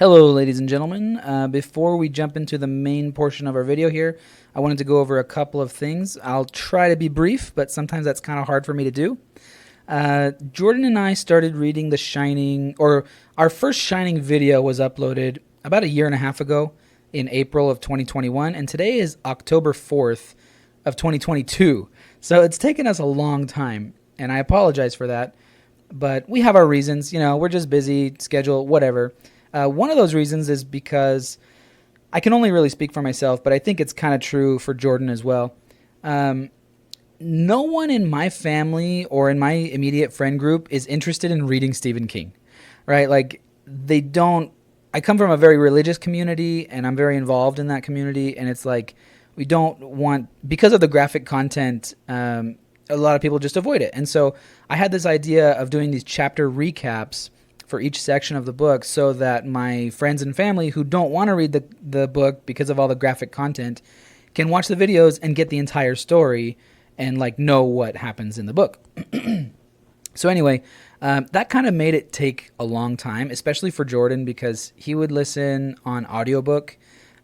Hello, ladies and gentlemen. Before we jump into the main portion of our video here, I wanted to go over a couple of things. I'll try to be brief, but sometimes that's kind of hard for me to do. Jordan and I started reading The Shining, or our first Shining video was uploaded about a year and a half ago in April of 2021, and today is October 4th of 2022. So it's taken us a long time, and I apologize for that, but we have our reasons. We're just busy, schedule, whatever. One of those reasons is because I can only really speak for myself, but I think it's kind of true for Jordan as well. No one in my family or in my immediate friend group is interested in reading Stephen King, right? Like, they don't. I come from a very religious community, and I'm very involved in that community, and it's like we don't want, because of the graphic content, a lot of people just avoid it. And so I had this idea of doing these chapter recaps for each section of the book so that my friends and family who don't want to read the book because of all the graphic content can watch the videos and get the entire story and know what happens in the book. So anyway, that kind of made it take a long time, especially for Jordan, because he would listen on audiobook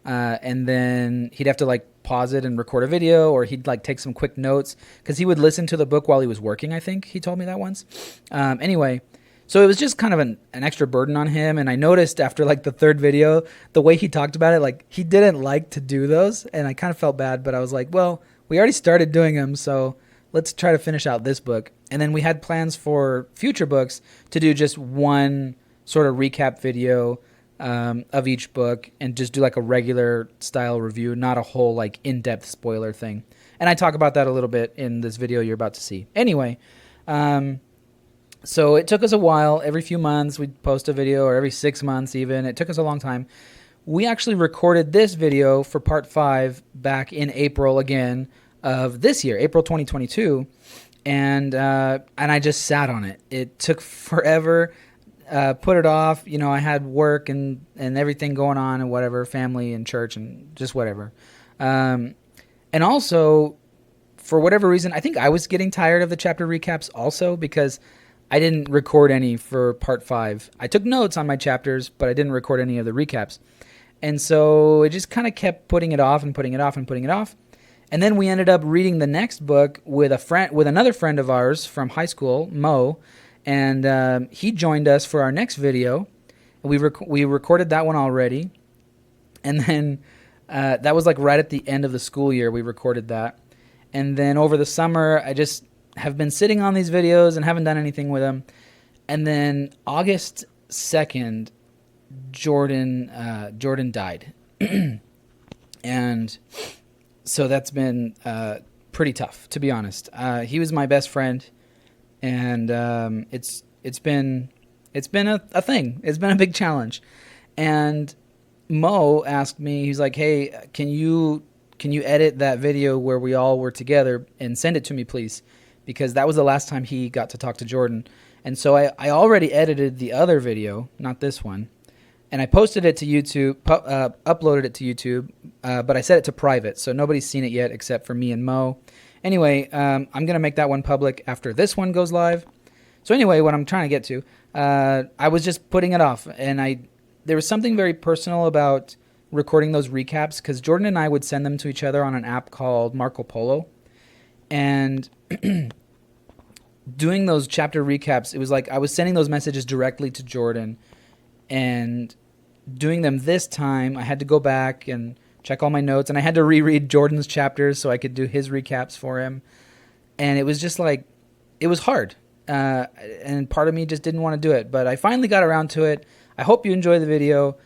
and then he'd have to pause it and record a video, or he'd take some quick notes because he would listen to the book while he was working. I think he told me that once. Anyway, so it was just kind of an extra burden on him, and I noticed after the third video, the way he talked about it, he didn't like to do those, and I kind of felt bad, but I was like, well, we already started doing them, so let's try to finish out this book. And then we had plans for future books to do just one sort of recap video of each book and just do a regular style review, not a whole in-depth spoiler thing. And I talk about that a little bit in this video you're about to see. Anyway, so it took us a while. Every few months we'd post a video, or every 6 months even. It took us a long time. We actually recorded this video for part 5 back in April again of this year, April 2022. And I just sat on it. It took forever. Put it off. I had work and everything going on and whatever, family and church and just whatever. And also, for whatever reason, I think I was getting tired of the chapter recaps also, because I didn't record any for part 5. I took notes on my chapters, but I didn't record any of the recaps. And so it just kind of kept putting it off and putting it off and putting it off. And then we ended up reading the next book with another friend of ours from high school, Mo, and he joined us for our next video. We recorded that one already. And then that was right at the end of the school year we recorded that. And then over the summer, I just have been sitting on these videos and haven't done anything with them. And then August 2nd, Jordan died. And so that's been pretty tough, to be honest. He was my best friend, and it's been a thing. It's been a big challenge. And Mo asked me, he's like, hey, can you edit that video where we all were together and send it to me, please? Because that was the last time he got to talk to Jordan. And so I already edited the other video, not this one, and I posted it to YouTube, uploaded it to YouTube, but I set it to private, so nobody's seen it yet except for me and Mo. Anyway, I'm going to make that one public after this one goes live. So anyway, what I'm trying to get to, I was just putting it off, and there was something very personal about recording those recaps, because Jordan and I would send them to each other on an app called Marco Polo. And doing those chapter recaps, it was I was sending those messages directly to Jordan, and doing them this time, I had to go back and check all my notes, and I had to reread Jordan's chapters so I could do his recaps for him. And it was just it was hard. And part of me just didn't want to do it, but I finally got around to it. I hope you enjoy the video.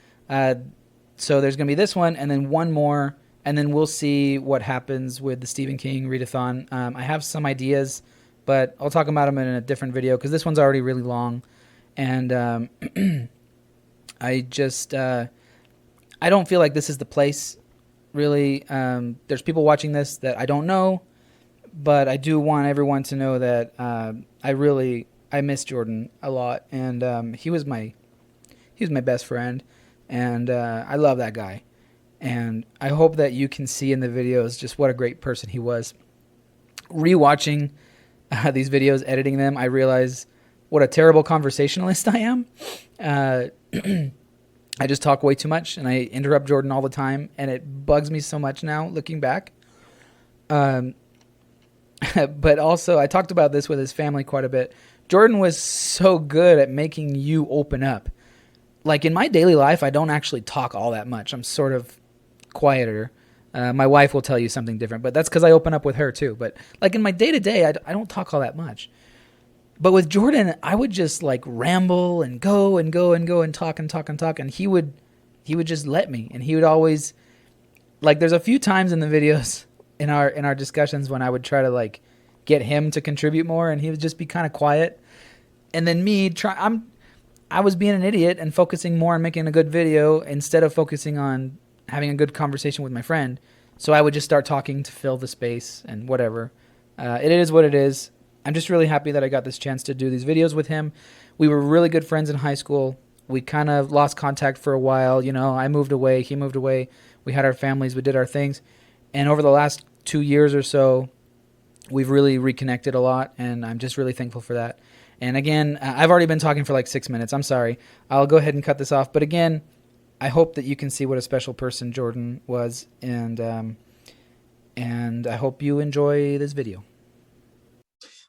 So there's going to be this one, and then one more, and then we'll see what happens with the Stephen King Read-a-thon. I have some ideas, but I'll talk about them in a different video, because this one's already really long. And I just I don't feel like this is the place, really. There's people watching this that I don't know, but I do want everyone to know that I miss Jordan a lot, and he was my best friend, and I love that guy. And I hope that you can see in the videos just what a great person he was. Rewatching these videos, editing them, I realize what a terrible conversationalist I am. I just talk way too much, and I interrupt Jordan all the time, and it bugs me so much now looking back. Um, but also, I talked about this with his family quite a bit. Jordan was so good at making you open up. Like in my daily life, I don't actually talk all that much. I'm sort of quieter. My wife will tell you something different, but that's because I open up with her too. But like in my day to day, I don't talk all that much. But with Jordan, I would just like ramble and go and go and go and talk and talk and talk, and he would just let me, and he would always like. There's a few times in the videos in our discussions when I would try to like get him to contribute more, and he would just be kind of quiet, and then I was being an idiot and focusing more on making a good video instead of focusing on having a good conversation with my friend. So I would just start talking to fill the space and whatever. It is what it is. I'm just really happy that I got this chance to do these videos with him. We were really good friends in high school. We kind of lost contact for a while. You know, I moved away. He moved away. We had our families. We did our things. And over the last 2 years or so, we've really reconnected a lot. And I'm just really thankful for that. And again, I've already been talking for like 6 minutes. I'm sorry. I'll go ahead and cut this off. But again, I hope that you can see what a special person Jordan was. And I hope you enjoy this video.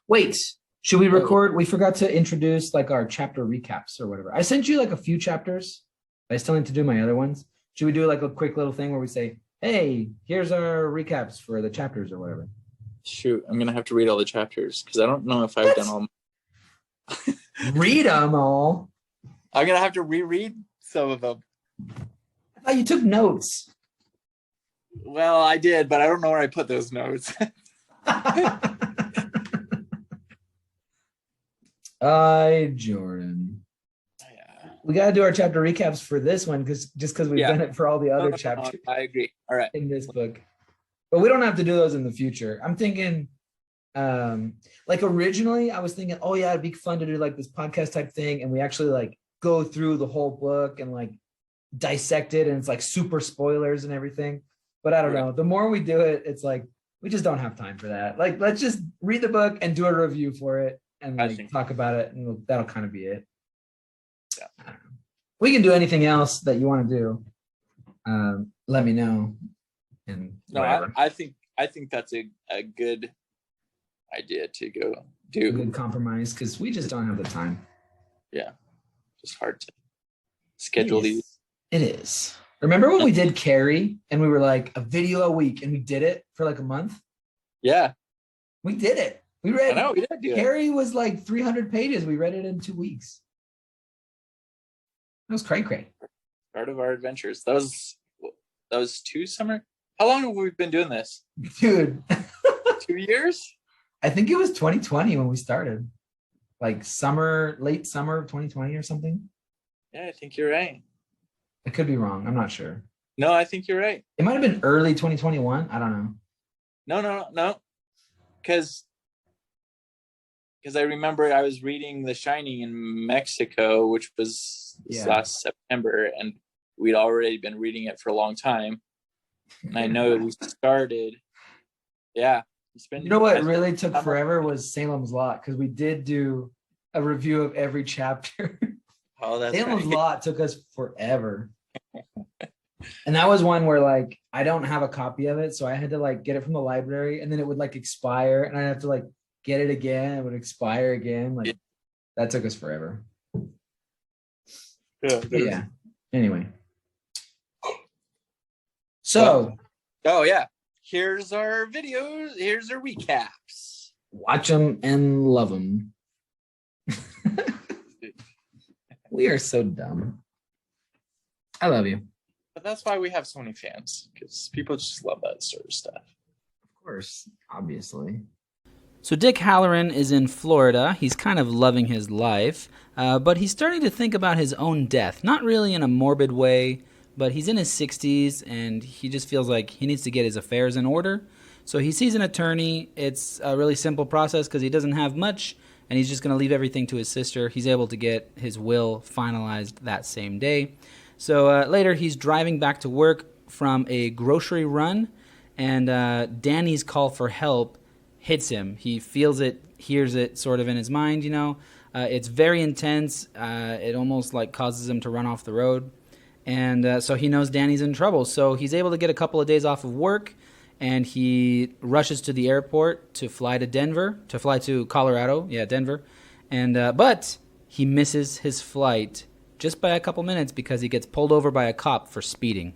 Wait, should we record? We forgot to introduce like our chapter recaps or whatever. I sent you like a few chapters. I still need to do my other ones. Should we do like a quick little thing where we say, hey, here's our recaps for the chapters or whatever? Shoot, I'm going to have to read all the chapters because I don't know if I've done all. Read them all. I'm going to have to reread some of them. I thought you took notes. Well, I did, but I don't know where I put those notes. Jordan. Yeah. We got to do our chapter recaps for this one because we've done it for all the other chapters. I agree. All right. In this book. But we don't have to do those in the future. I'm thinking, like originally I was thinking, oh yeah, it'd be fun to do like this podcast type thing. And we actually like go through the whole book and like dissect it. And it's like super spoilers and everything. But I don't know. The more we do it, it's like, we just don't have time for that. Like, let's just read the book and do a review for it. And like talk about it, and that'll kind of be it. Yeah. We can do anything else that you want to do. Let me know. And no, I think that's a good idea to go do. A good compromise because we just don't have the time. Yeah, just hard to schedule these. It is. Remember when we did Carrie and we were like a video a week and we did it for like a month? Yeah, we did it. We read. I know, we did do it. Carrie was like 300 pages. We read it in 2 weeks. That was cray. Part of our adventures. That was 2 summer. How long have we been doing this, dude? 2 years. I think it was 2020 when we started, like late summer of 2020 or something. Yeah, I think you're right. I could be wrong. I'm not sure. No, I think you're right. It might have been early 2021. I don't know. No. Because I remember I was reading The Shining in Mexico, which was last September, and we'd already been reading it for a long time. And I know we started. Yeah. You know what really took forever was Salem's Lot, because we did do a review of every chapter. Oh, that's Salem's Lot took us forever. And that was one where like I don't have a copy of it, so I had to like get it from the library, and then it would like expire, and I'd have to like get it again. It would expire again. Like that took us forever. Yeah. Anyway. So. Oh yeah. Here's our videos. Here's our recaps. Watch them and love them. We are so dumb. I love you. But that's why we have so many fans, because people just love that sort of stuff. Of course, obviously. So Dick Halloran is in Florida. He's kind of loving his life, but he's starting to think about his own death. Not really in a morbid way, but he's in his 60s, and he just feels like he needs to get his affairs in order. So he sees an attorney. It's a really simple process because he doesn't have much, and he's just going to leave everything to his sister. He's able to get his will finalized that same day. So later he's driving back to work from a grocery run, and Danny's call for help hits him. He feels it, hears it sort of in his mind, you know. It's very intense. It almost like causes him to run off the road. And so he knows Danny's in trouble. So he's able to get a couple of days off of work, and he rushes to the airport to fly to Colorado. Yeah, Denver. But he misses his flight just by a couple minutes because he gets pulled over by a cop for speeding.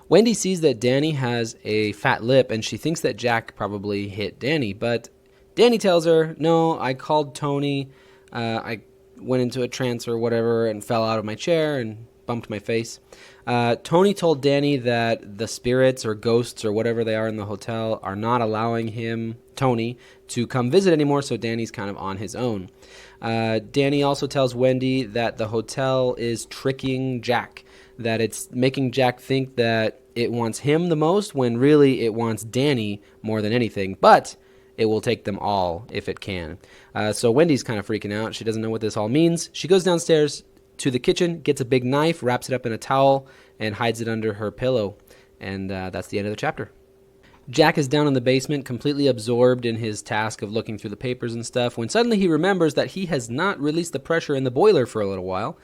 Wendy sees that Danny has a fat lip, and she thinks that Jack probably hit Danny. But Danny tells her, no, I called Tony. I went into a trance or whatever and fell out of my chair and bumped my face. Tony told Danny that the spirits or ghosts or whatever they are in the hotel are not allowing him, Tony, to come visit anymore, so Danny's kind of on his own. Danny also tells Wendy that the hotel is tricking Jack, that it's making Jack think that it wants him the most when really it wants Danny more than anything, but it will take them all if it can. So Wendy's kind of freaking out. She doesn't know what this all means. She goes downstairs to the kitchen, gets a big knife, wraps it up in a towel, and hides it under her pillow. And that's the end of the chapter. Jack is down in the basement, completely absorbed in his task of looking through the papers and stuff, when suddenly he remembers that he has not released the pressure in the boiler for a little while.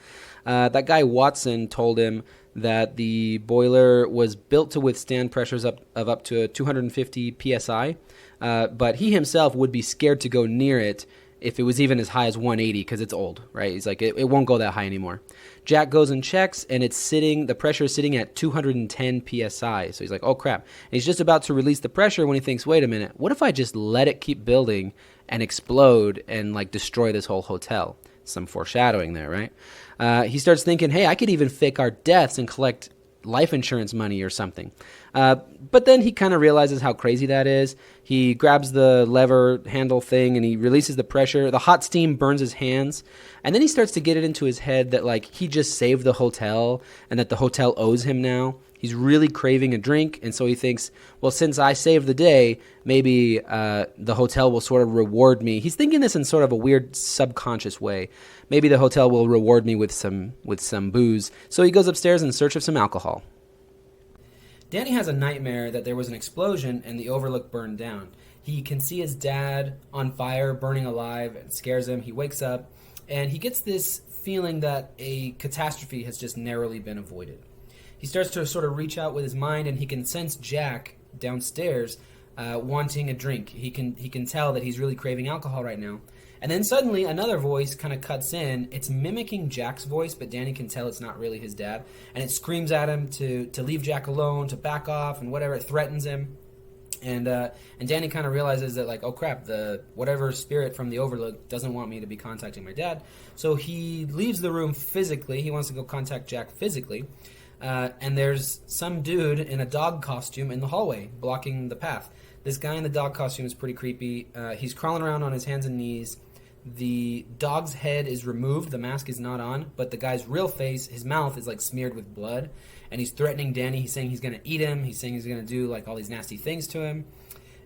That guy Watson told him that the boiler was built to withstand pressures of up to 250 psi, but he himself would be scared to go near it if it was even as high as 180 because it's old, right? He's like, it won't go that high anymore. Jack goes and checks, and the pressure is sitting at 210 psi. So he's like, oh crap. And he's just about to release the pressure when he thinks, wait a minute, what if I just let it keep building and explode and like destroy this whole hotel? Some foreshadowing there, right? He starts thinking, hey, I could even fake our deaths and collect life insurance money or something. But then he kind of realizes how crazy that is. He grabs the lever handle thing and he releases the pressure. The hot steam burns his hands. And then he starts to get it into his head that like he just saved the hotel and that the hotel owes him now. He's really craving a drink. And so he thinks, well, since I saved the day, maybe the hotel will sort of reward me. He's thinking this in sort of a weird subconscious way. Maybe the hotel will reward me with some booze. So he goes upstairs in search of some alcohol. Danny has a nightmare that there was an explosion and the overlook burned down. He can see his dad on fire, burning alive. It scares him. He wakes up and he gets this feeling that a catastrophe has just narrowly been avoided. He starts to sort of reach out with his mind, and he can sense Jack downstairs wanting a drink. He can tell that he's really craving alcohol right now. And then suddenly another voice kind of cuts in. It's mimicking Jack's voice, but Danny can tell it's not really his dad. And it screams at him to leave Jack alone, to back off, and whatever. It threatens him. And Danny kind of realizes that, like, oh crap, the whatever spirit from the Overlook doesn't want me to be contacting my dad. So he leaves the room physically. He wants to go contact Jack physically. And there's some dude in a dog costume in the hallway blocking the path. This guy in the dog costume is pretty creepy. He's crawling around on his hands and knees. The dog's head is removed. The mask is not on. But the guy's real face, his mouth is like smeared with blood. And he's threatening Danny. He's saying he's going to eat him. He's saying he's going to do like all these nasty things to him.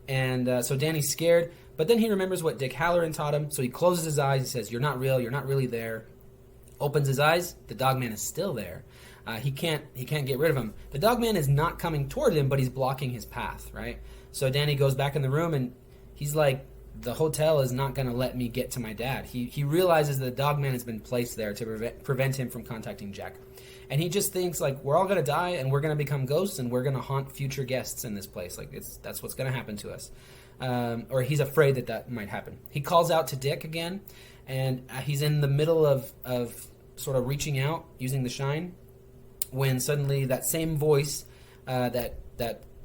And so Danny's scared. But then he remembers what Dick Halloran taught him. So he closes his eyes. He says, "You're not real. You're not really there." Opens his eyes. The dogman is still there. He can't get rid of him. The dogman is not coming toward him, but he's blocking his path, right? So Danny goes back in the room, and he's like, the hotel is not going to let me get to my dad. He realizes that the dogman has been placed there to prevent him from contacting Jack. And he just thinks, like, we're all going to die, and we're going to become ghosts, and we're going to haunt future guests in this place. Like, that's what's going to happen to us. Or he's afraid that might happen. He calls out to Dick again, and he's in the middle of sort of reaching out, using the shine, when suddenly that same voice that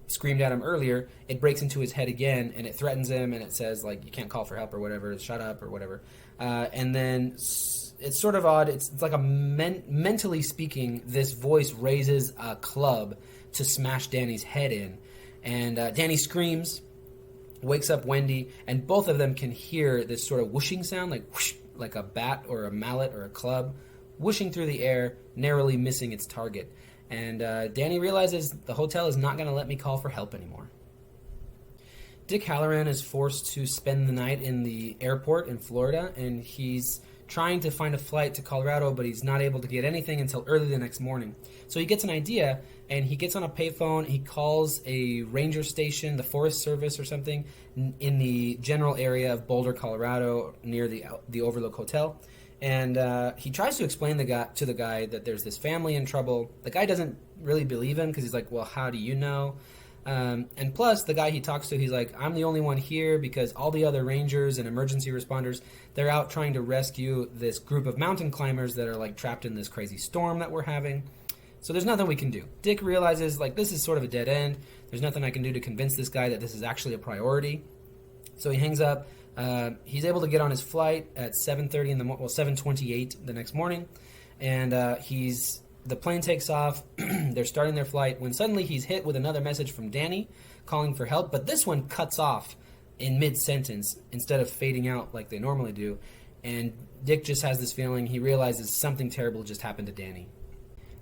screamed at him earlier, it breaks into his head again, and it threatens him, and it says, like, you can't call for help or whatever, shut up or whatever. And then it's sort of odd. It's like mentally speaking, this voice raises a club to smash Danny's head in. And Danny screams, wakes up Wendy, and both of them can hear this sort of whooshing sound, like whoosh, like a bat or a mallet or a club, whooshing through the air, narrowly missing its target. And Danny realizes the hotel is not going to let me call for help anymore. Dick Halloran is forced to spend the night in the airport in Florida, and he's trying to find a flight to Colorado, but he's not able to get anything until early the next morning. So he gets an idea, and he gets on a payphone. He calls a ranger station, the Forest Service or something, in the general area of Boulder, Colorado, near the Overlook Hotel. And he tries to explain to the guy that there's this family in trouble. The guy doesn't really believe him because he's like, well, how do you know? And plus, the guy he talks to, he's like, I'm the only one here because all the other rangers and emergency responders, they're out trying to rescue this group of mountain climbers that are like trapped in this crazy storm that we're having. So there's nothing we can do. Dick realizes like this is sort of a dead end. There's nothing I can do to convince this guy that this is actually a priority. So he hangs up. He's able to get on his flight at 7:30 in the 7:28 the next morning, and the plane takes off. They're starting their flight when suddenly he's hit with another message from Danny calling for help, but this one cuts off in mid-sentence instead of fading out like they normally do. And Dick just has this feeling, he realizes something terrible just happened to Danny.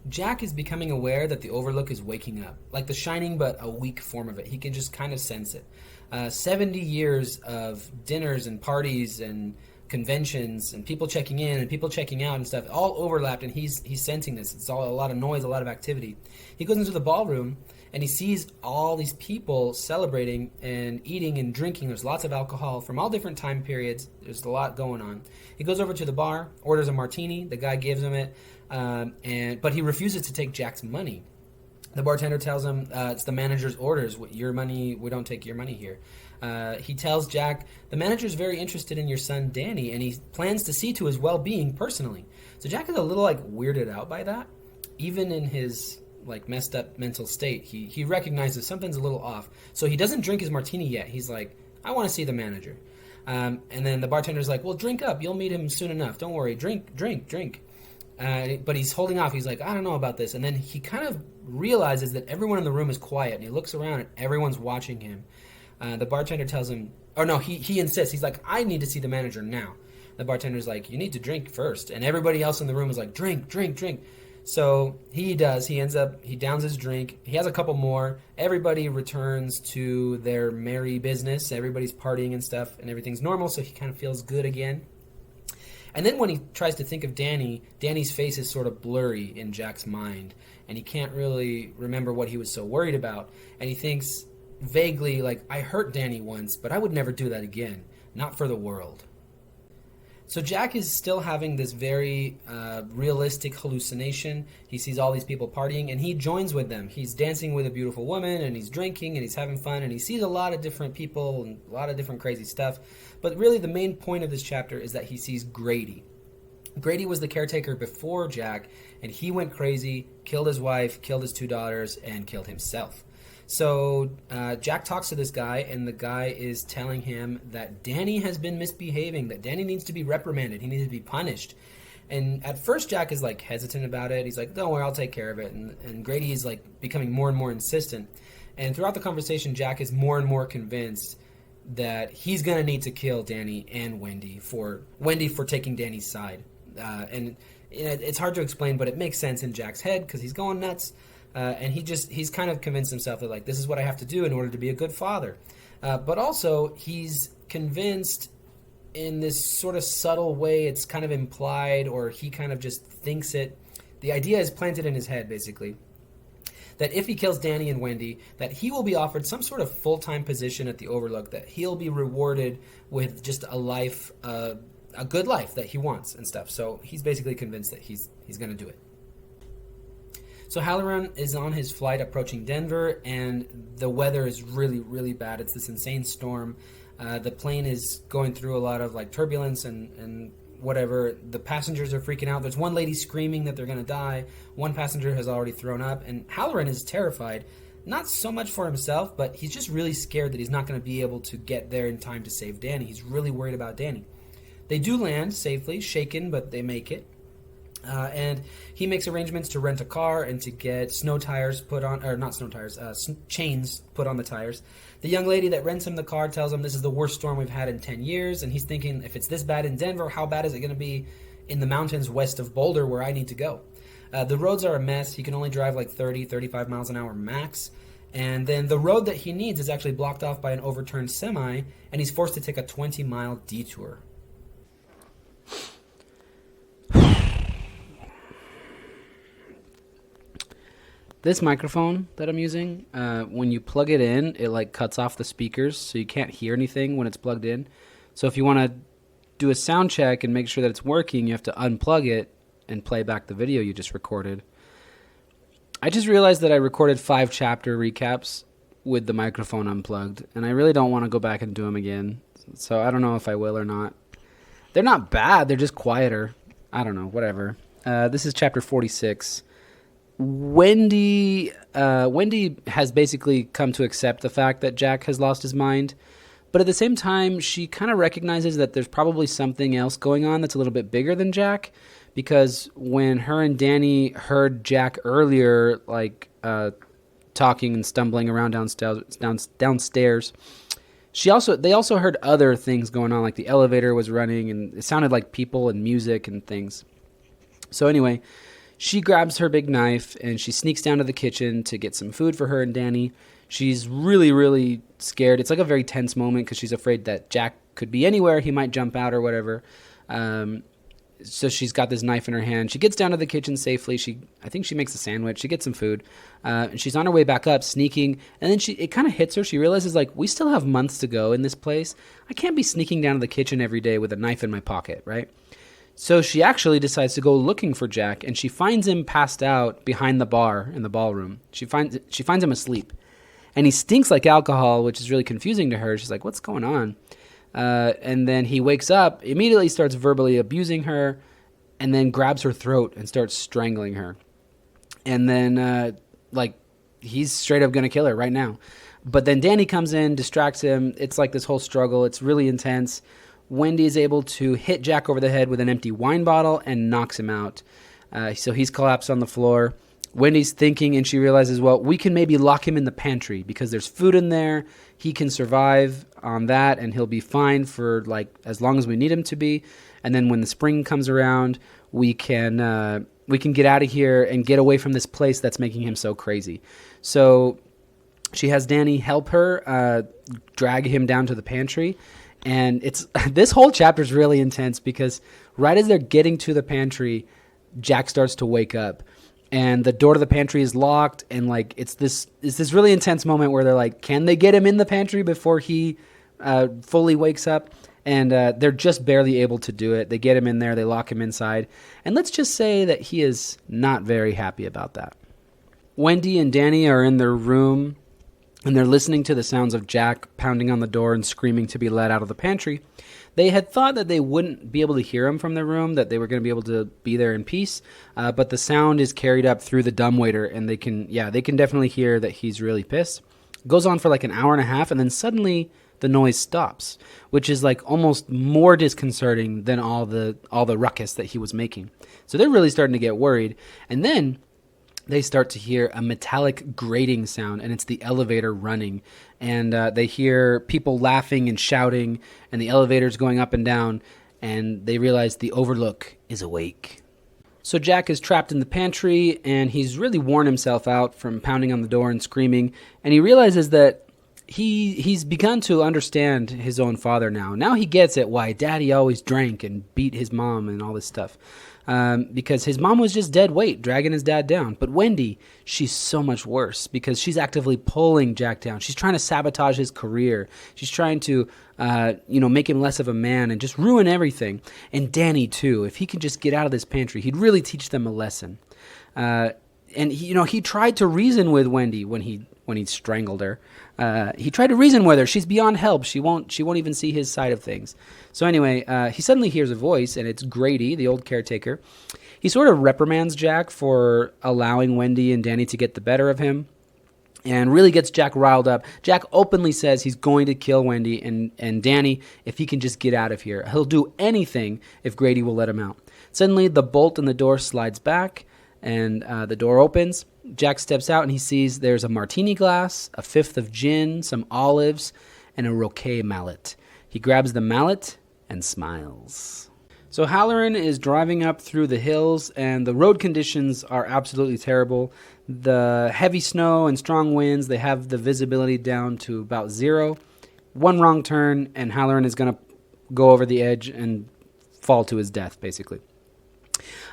Jack is becoming aware that the Overlook is waking up, like The Shining, but a weak form of it. He can just kind of sense it. 70 years of dinners and parties and conventions and people checking in and people checking out and stuff, all overlapped, and he's sensing this. It's all a lot of noise, a lot of activity. He goes into the ballroom, and he sees all these people celebrating and eating and drinking. There's lots of alcohol from all different time periods. There's a lot going on. He goes over to the bar, orders a martini. The guy gives him it, but he refuses to take Jack's money. The bartender tells him it's the manager's orders. Your money, we don't take your money here. He tells Jack, the manager's very interested in your son Danny, and he plans to see to his well-being personally. So Jack is a little weirded out by that. Even in his messed up mental state, he recognizes something's a little off. So he doesn't drink his martini yet. He's like, I want to see the manager. And then the bartender's like, well, drink up. You'll meet him soon enough. Don't worry. Drink. But he's holding off. He's like, I don't know about this. And then he kind of realizes that everyone in the room is quiet, and he looks around and everyone's watching him. The bartender tells him, or no, he insists. He's like, I need to see the manager now. The bartender's like, you need to drink first. And everybody else in the room is like, drink. So he does. He downs his drink. He has a couple more. Everybody returns to their merry business. Everybody's partying and stuff, and everything's normal, so he kind of feels good again. And then when he tries to think of Danny, Danny's face is sort of blurry in Jack's mind, and he can't really remember what he was so worried about. And he thinks vaguely, I hurt Danny once, but I would never do that again. Not for the world. So Jack is still having this very realistic hallucination. He sees all these people partying, and he joins with them. He's dancing with a beautiful woman, and he's drinking, and he's having fun, and he sees a lot of different people and a lot of different crazy stuff. But really the main point of this chapter is that he sees Grady. Grady was the caretaker before Jack, and he went crazy, killed his wife, killed his 2 daughters, and killed himself. So Jack talks to this guy, and the guy is telling him that Danny has been misbehaving, that Danny needs to be reprimanded, he needs to be punished. And at first Jack is hesitant about it. He's like, don't worry, I'll take care of it. And Grady is becoming more and more insistent. And throughout the conversation, Jack is more and more convinced that he's going to need to kill Danny and Wendy for taking Danny's side. And it's hard to explain, but it makes sense in Jack's head because he's going nuts. And he's kind of convinced himself that this is what I have to do in order to be a good father. But also he's convinced in this sort of subtle way, it's kind of implied, or he kind of just thinks it. The idea is planted in his head, basically, that if he kills Danny and Wendy, that he will be offered some sort of full-time position at the Overlook, that he'll be rewarded with just a life, a good life that he wants and stuff. So he's basically convinced that he's going to do it. So Halloran is on his flight approaching Denver, and the weather is really, really bad. It's this insane storm. The plane is going through a lot of turbulence and whatever. The passengers are freaking out. There's one lady screaming that they're going to die. One passenger has already thrown up, and Halloran is terrified, not so much for himself, but he's just really scared that he's not going to be able to get there in time to save Danny. He's really worried about Danny. They do land safely, shaken, but they make it. And he makes arrangements to rent a car and to get chains put on the tires. The young lady that rents him the car tells him this is the worst storm we've had in 10 years, and he's thinking, if it's this bad in Denver, how bad is it going to be in the mountains west of Boulder where I need to go? The roads are a mess. He can only drive 30, 35 miles an hour max. And then the road that he needs is actually blocked off by an overturned semi, and he's forced to take a 20-mile detour. This microphone that I'm using, when you plug it in, it cuts off the speakers, so you can't hear anything when it's plugged in. So if you want to do a sound check and make sure that it's working, you have to unplug it and play back the video you just recorded. I just realized that I recorded 5 chapter recaps with the microphone unplugged, and I really don't want to go back and do them again. So I don't know if I will or not. They're not bad, they're just quieter. I don't know, whatever. This is chapter 46. Wendy has basically come to accept the fact that Jack has lost his mind, but at the same time, she kind of recognizes that there's probably something else going on that's a little bit bigger than Jack, because when her and Danny heard Jack earlier, like talking and stumbling around downstairs, they also heard other things going on, like the elevator was running, and it sounded like people and music and things. So anyway, she grabs her big knife and she sneaks down to the kitchen to get some food for her and Danny. She's really, really scared. It's like a very tense moment because she's afraid that Jack could be anywhere. He might jump out or whatever. So she's got this knife in her hand. She gets down to the kitchen safely. I think she makes a sandwich. She gets some food. And she's on her way back up, sneaking. And then it kind of hits her. She realizes, like, we still have months to go in this place. I can't be sneaking down to the kitchen every day with a knife in my pocket, right? So she actually decides to go looking for Jack, and she finds him passed out behind the bar in the ballroom. She finds him asleep. And he stinks like alcohol, which is really confusing to her. She's like, what's going on? And then he wakes up, immediately starts verbally abusing her, and then grabs her throat and starts strangling her. And then, he's straight up going to kill her right now. But then Danny comes in, distracts him. It's like this whole struggle. It's really intense. Wendy is able to hit Jack over the head with an empty wine bottle and knocks him out. So he's collapsed on the floor. Wendy's thinking, and she realizes, well, we can maybe lock him in the pantry because there's food in there. He can survive on that, and he'll be fine for as long as we need him to be. And then when the spring comes around, we can get out of here and get away from this place that's making him so crazy. So she has Danny help her drag him down to the pantry. And this whole chapter is really intense because right as they're getting to the pantry, Jack starts to wake up, and the door to the pantry is locked. And it's this really intense moment where they're like, can they get him in the pantry before he fully wakes up? And they're just barely able to do it. They get him in there, they lock him inside, and let's just say that he is not very happy about that. Wendy and Danny are in their room, and they're listening to the sounds of Jack pounding on the door and screaming to be let out of the pantry. They had thought that they wouldn't be able to hear him from their room, that they were going to be able to be there in peace, but the sound is carried up through the dumbwaiter, and they can definitely hear that he's really pissed. It goes on for an hour and a half, and then suddenly the noise stops, which is almost more disconcerting than all the ruckus that he was making. So they're really starting to get worried, and then they start to hear a metallic grating sound, and it's the elevator running. And they hear people laughing and shouting, and the elevator's going up and down, and they realize the Overlook is awake. So Jack is trapped in the pantry, and he's really worn himself out from pounding on the door and screaming, and he realizes that he's begun to understand his own father now. Now he gets it why Daddy always drank and beat his mom and all this stuff. Because his mom was just dead weight, dragging his dad down. But Wendy, she's so much worse because she's actively pulling Jack down. She's trying to sabotage his career. She's trying to, make him less of a man and just ruin everything. And Danny, too. If he could just get out of this pantry, he'd really teach them a lesson. And he tried to reason with Wendy when he strangled her. He tried to reason with her. She's beyond help. She won't even see his side of things. So anyway, he suddenly hears a voice, and it's Grady, the old caretaker. He sort of reprimands Jack for allowing Wendy and Danny to get the better of him, and really gets Jack riled up. Jack openly says he's going to kill Wendy and Danny if he can just get out of here. He'll do anything if Grady will let him out. Suddenly, the bolt in the door slides back, and the door opens. Jack steps out, and he sees there's a martini glass, a fifth of gin, some olives, and a roquet mallet. He grabs the mallet and smiles. So Halloran is driving up through the hills, and the road conditions are absolutely terrible. The heavy snow and strong winds, they have the visibility down to about 0. One wrong turn, and Halloran is going to go over the edge and fall to his death, basically.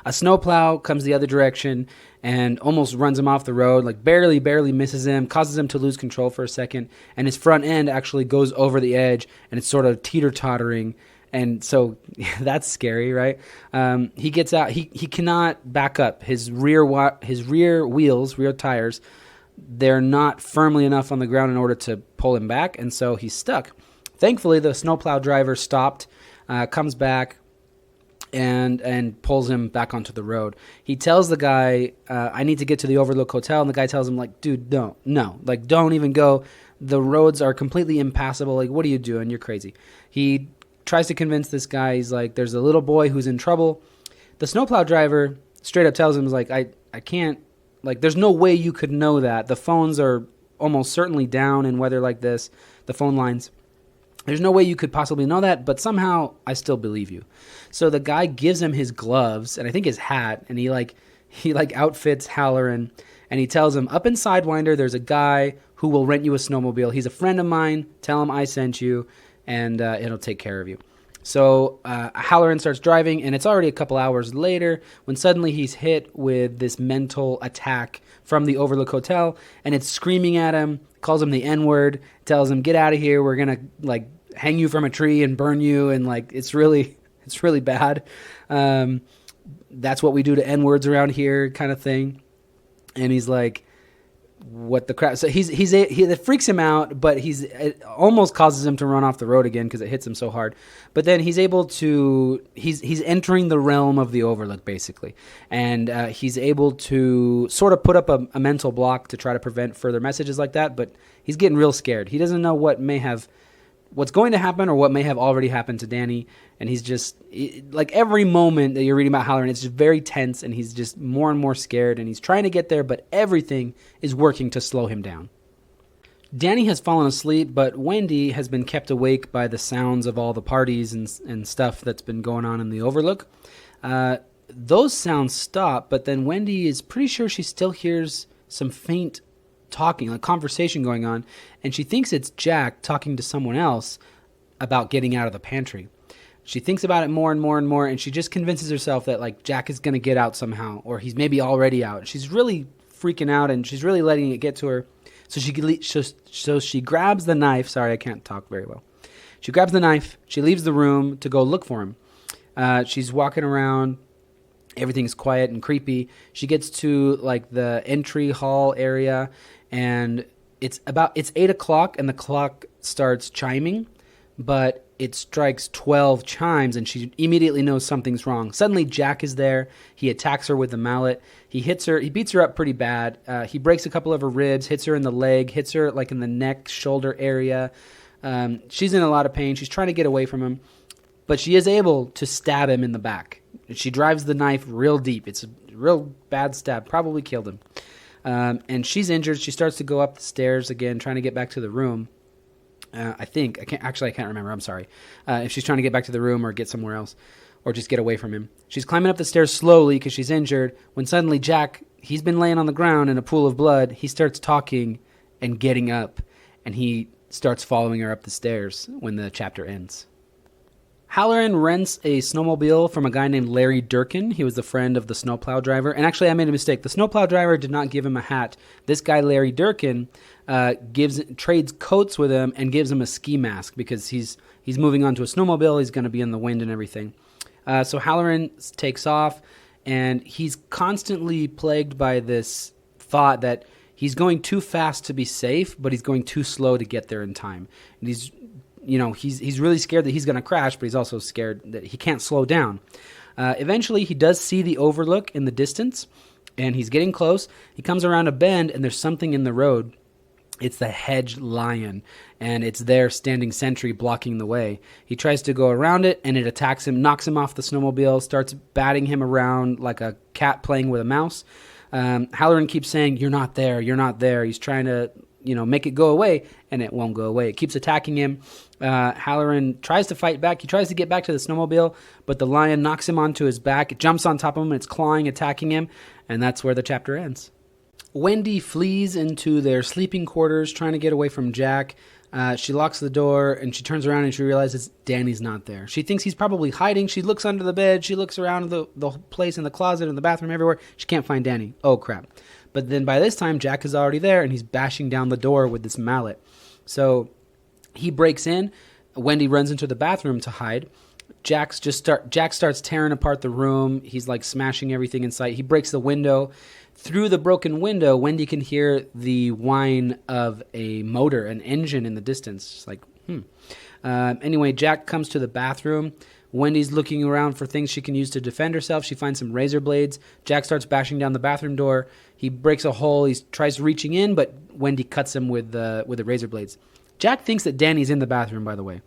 A snowplow comes the other direction and almost runs him off the road, barely misses him, causes him to lose control for a second, and his front end actually goes over the edge, and it's sort of teeter-tottering, And so that's scary, right? He gets out. He cannot back up. His rear wheels, rear tires, they're not firmly enough on the ground in order to pull him back, and so he's stuck. Thankfully, the snowplow driver stopped, comes back, and pulls him back onto the road. He tells the guy, I need to get to the Overlook Hotel, and the guy tells him, like, dude, no, like, don't even go. The roads are completely impassable. Like, what are you doing? You're crazy. He tries to convince this guy. He's like, there's a little boy who's in trouble. The snowplow driver straight up tells him, like, I can't, like, there's no way you could know that. The phones are almost certainly down in weather like this, the phone lines. There's no way you could possibly know that, but somehow I still believe you. So the guy gives him his gloves and I think his hat, and he outfits Halloran, and he tells him, up in Sidewinder, there's a guy who will rent you a snowmobile. He's a friend of mine. Tell him I sent you, and it'll take care of you. So Halloran starts driving, and it's already a couple hours later when suddenly he's hit with this mental attack from the Overlook Hotel, and it's screaming at him, calls him the N-word, tells him, get out of here, we're going to, like, hang you from a tree and burn you, and, like, it's really bad. That's what we do to N-words around here, kind of thing. And he's like, what the crap? So it freaks him out, but it almost causes him to run off the road again because it hits him so hard. But then he's entering the realm of the Overlook, basically. And he's able to sort of put up a mental block to try to prevent further messages like that, but he's getting real scared. He doesn't know what's going to happen or what may have already happened to Danny, and he's just, like, every moment that you're reading about Halloran, it's just very tense, and he's just more and more scared, and he's trying to get there, but everything is working to slow him down. Danny has fallen asleep, but Wendy has been kept awake by the sounds of all the parties and stuff that's been going on in the Overlook. Those sounds stop, but then Wendy is pretty sure she still hears some faint talking, like conversation going on, and she thinks it's Jack talking to someone else about getting out of the pantry. She thinks about it more and more and more, and she just convinces herself that, like, Jack is going to get out somehow, or he's maybe already out. She's really freaking out, and she's really letting it get to her. So she grabs the knife. Sorry, I can't talk very well. She grabs the knife. She leaves the room to go look for him. She's walking around. Everything's quiet and creepy. She gets to, like, the entry hall area, and it's 8 o'clock, and the clock starts chiming, but it strikes 12 chimes, and she immediately knows something's wrong. Suddenly, Jack is there. He attacks her with the mallet. He hits her. He beats her up pretty bad. He breaks a couple of her ribs, hits her in the leg, hits her, like, in the neck, shoulder area. She's in a lot of pain. She's trying to get away from him, but she is able to stab him in the back. She drives the knife real deep. It's a real bad stab. Probably killed him. And she's injured. She starts to go up the stairs again, trying to get back to the room. I can't remember. I'm sorry. If she's trying to get back to the room or get somewhere else or just get away from him. She's climbing up the stairs slowly because she's injured when suddenly Jack, he's been laying on the ground in a pool of blood. He starts talking and getting up, and he starts following her up the stairs when the chapter ends. Halloran rents a snowmobile from a guy named Larry Durkin. He was the friend of the snowplow driver. And actually, I made a mistake. The snowplow driver did not give him a hat. This guy, Larry Durkin, trades coats with him and gives him a ski mask because he's moving on to a snowmobile. He's going to be in the wind and everything. So Halloran takes off, and he's constantly plagued by this thought that he's going too fast to be safe, but he's going too slow to get there in time. And he's really scared that he's going to crash, but he's also scared that he can't slow down. Eventually, he does see the Overlook in the distance, and he's getting close. He comes around a bend, and there's something in the road. It's the hedge lion, and it's there standing sentry blocking the way. He tries to go around it, and it attacks him, knocks him off the snowmobile, starts batting him around like a cat playing with a mouse. Halloran keeps saying, "You're not there, you're not there." He's trying to make it go away, and it won't go away. It keeps attacking him. Halloran tries to fight back. He tries to get back to the snowmobile, but the lion knocks him onto his back. It jumps on top of him, and it's clawing, attacking him, and that's where the chapter ends. Wendy flees into their sleeping quarters, trying to get away from Jack. She locks the door, and she turns around, and she realizes Danny's not there. She thinks he's probably hiding. She looks under the bed. She looks around the place, in the closet, in the bathroom, everywhere. She can't find Danny. Oh, crap. But then by this time, Jack is already there, and he's bashing down the door with this mallet. So he breaks in. Wendy runs into the bathroom to hide. Jack starts tearing apart the room. He's like smashing everything in sight. He breaks the window. Through the broken window, Wendy can hear the whine of a motor, an engine in the distance. It's like, Anyway, Jack comes to the bathroom. Wendy's looking around for things she can use to defend herself. She finds some razor blades. Jack starts bashing down the bathroom door. He breaks a hole. He tries reaching in, but Wendy cuts him with the razor blades. Jack thinks that Danny's in the bathroom, by the way.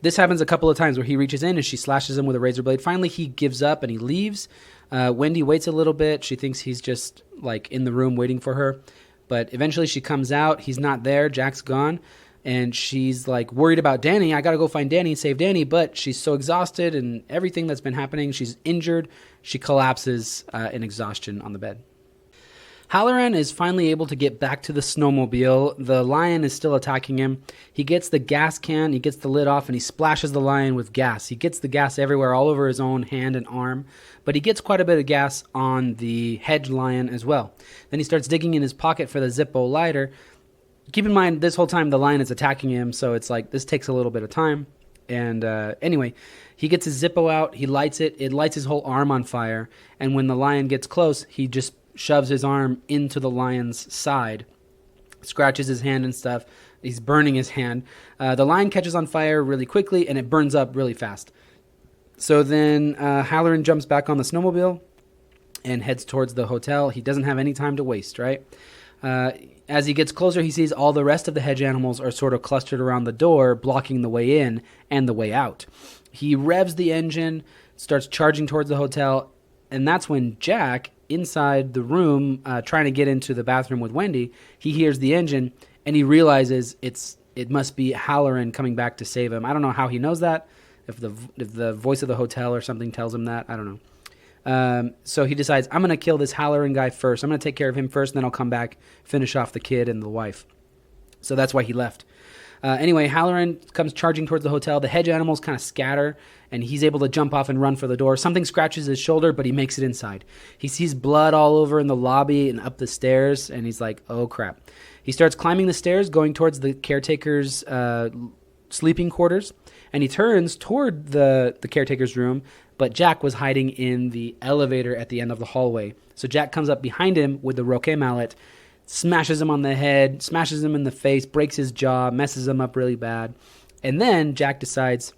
This happens a couple of times where he reaches in and she slashes him with a razor blade. Finally, he gives up and he leaves. Wendy waits a little bit. She thinks he's just like in the room waiting for her. But eventually she comes out. He's not there. Jack's gone. And she's like worried about Danny. I got to go find Danny and save Danny. But she's so exhausted and everything that's been happening. She's injured. She collapses in exhaustion on the bed. Halloran is finally able to get back to the snowmobile. The lion is still attacking him. He gets the gas can, he gets the lid off, and he splashes the lion with gas. He gets the gas everywhere, all over his own hand and arm, but he gets quite a bit of gas on the hedge lion as well. Then he starts digging in his pocket for the Zippo lighter. Keep in mind, this whole time the lion is attacking him, so it's like this takes a little bit of time. And anyway, he gets his Zippo out, he lights it. It lights his whole arm on fire, and when the lion gets close, he just shoves his arm into the lion's side, scratches his hand and stuff. He's burning his hand. The lion catches on fire really quickly, and it burns up really fast. So then Halloran jumps back on the snowmobile and heads towards the hotel. He doesn't have any time to waste, right? As he gets closer, he sees all the rest of the hedge animals are sort of clustered around the door, blocking the way in and the way out. He revs the engine, starts charging towards the hotel, and that's when Jack, inside the room, trying to get into the bathroom with Wendy, he hears the engine, and he realizes it must be Halloran coming back to save him. I don't know how he knows that, if the voice of the hotel or something tells him that. I don't know. So he decides, I'm going to kill this Halloran guy first. I'm going to take care of him first, and then I'll come back, finish off the kid and the wife. So that's why he left. Anyway, Halloran comes charging towards the hotel. The hedge animals kind of scatter, and he's able to jump off and run for the door. Something scratches his shoulder, but he makes it inside. He sees blood all over in the lobby and up the stairs, and he's like, oh, crap. He starts climbing the stairs, going towards the caretaker's sleeping quarters, and he turns toward the caretaker's room, but Jack was hiding in the elevator at the end of the hallway. So Jack comes up behind him with the roquet mallet, smashes him on the head, smashes him in the face, breaks his jaw, messes him up really bad. And then Jack decides,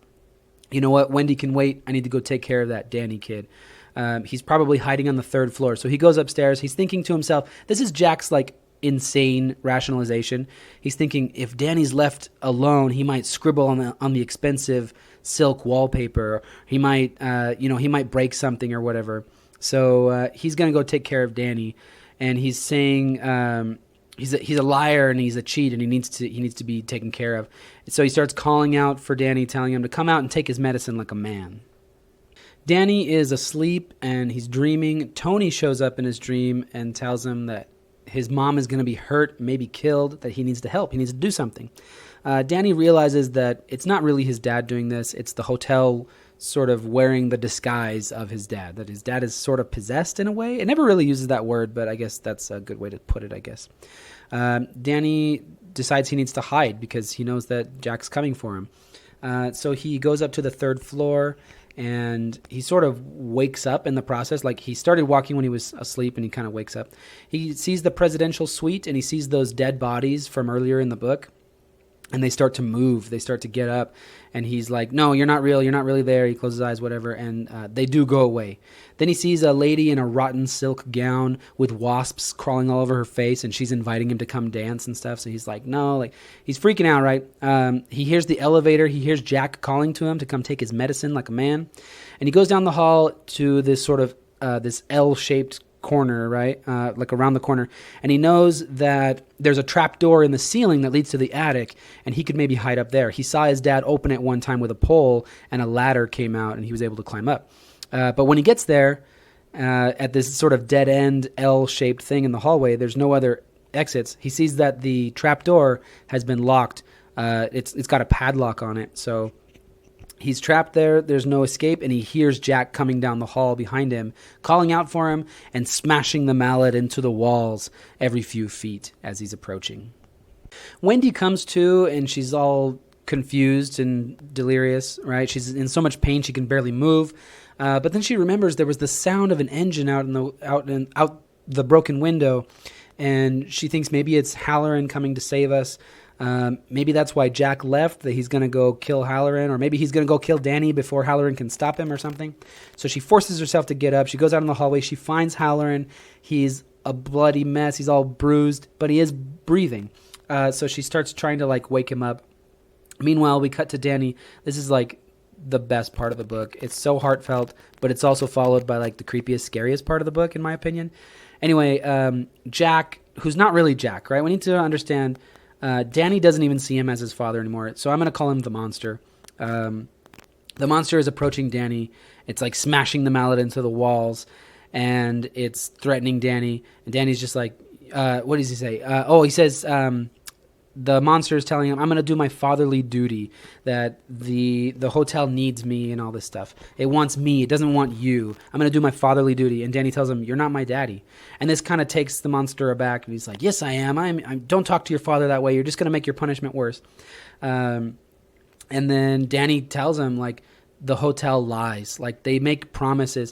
you know what, Wendy can wait. I need to go take care of that Danny kid. He's probably hiding on the third floor. So he goes upstairs. He's thinking to himself, this is Jack's like insane rationalization. He's thinking if Danny's left alone, he might scribble on the expensive silk wallpaper. He might, he might break something or whatever. So he's going to go take care of Danny. And he's saying he's a liar and he's a cheat and he needs to be taken care of. So he starts calling out for Danny, telling him to come out and take his medicine like a man. Danny is asleep and he's dreaming. Tony shows up in his dream and tells him that his mom is going to be hurt, maybe killed, that he needs to help. He needs to do something. Danny realizes that it's not really his dad doing this. It's the hotel sort of wearing the disguise of his dad, that his dad is sort of possessed in a way. It never really uses that word, but I guess that's a good way to put it, I guess. Danny decides he needs to hide because he knows that Jack's coming for him. So he goes up to the third floor and he sort of wakes up in the process. Like he started walking when he was asleep and he kind of wakes up. He sees the presidential suite and he sees those dead bodies from earlier in the book. And they start to move. They start to get up. And he's like, no, you're not real. You're not really there. He closes his eyes, whatever. And they do go away. Then he sees a lady in a rotten silk gown with wasps crawling all over her face. And she's inviting him to come dance and stuff. So he's like, no. Like he's freaking out, right? He hears the elevator. He hears Jack calling to him to come take his medicine like a man. And he goes down the hall to this sort of this L-shaped corner, right? Like around the corner. And he knows that there's a trap door in the ceiling that leads to the attic, and he could maybe hide up there. He saw his dad open it one time with a pole, and a ladder came out, and he was able to climb up. But when he gets there, at this sort of dead-end L-shaped thing in the hallway, there's no other exits. He sees that the trap door has been locked. It's got a padlock on it, so he's trapped there. There's no escape, and he hears Jack coming down the hall behind him, calling out for him and smashing the mallet into the walls every few feet as he's approaching. Wendy comes to, and she's all confused and delirious, right? She's in so much pain she can barely move. But then she remembers there was the sound of an engine out the broken window, and she thinks maybe it's Halloran coming to save us. Maybe that's why Jack left, that he's going to go kill Halloran, or maybe he's going to go kill Danny before Halloran can stop him or something. So she forces herself to get up. She goes out in the hallway. She finds Halloran. He's a bloody mess. He's all bruised, but he is breathing. So she starts trying to wake him up. Meanwhile, we cut to Danny. This is the best part of the book. It's so heartfelt, but it's also followed by the creepiest, scariest part of the book, in my opinion. Anyway, Jack, who's not really Jack, right? We need to understand Danny doesn't even see him as his father anymore, so I'm going to call him the monster. The monster is approaching Danny. It's smashing the mallet into the walls, and it's threatening Danny. And Danny's just what does he say? He says... the monster is telling him, I'm going to do my fatherly duty, that the hotel needs me and all this stuff. It wants me. It doesn't want you. I'm going to do my fatherly duty. And Danny tells him, you're not my daddy. And this kind of takes the monster aback. And he's like, yes, I am. I'm don't talk to your father that way. You're just going to make your punishment worse. And then Danny tells him, the hotel lies. They make promises.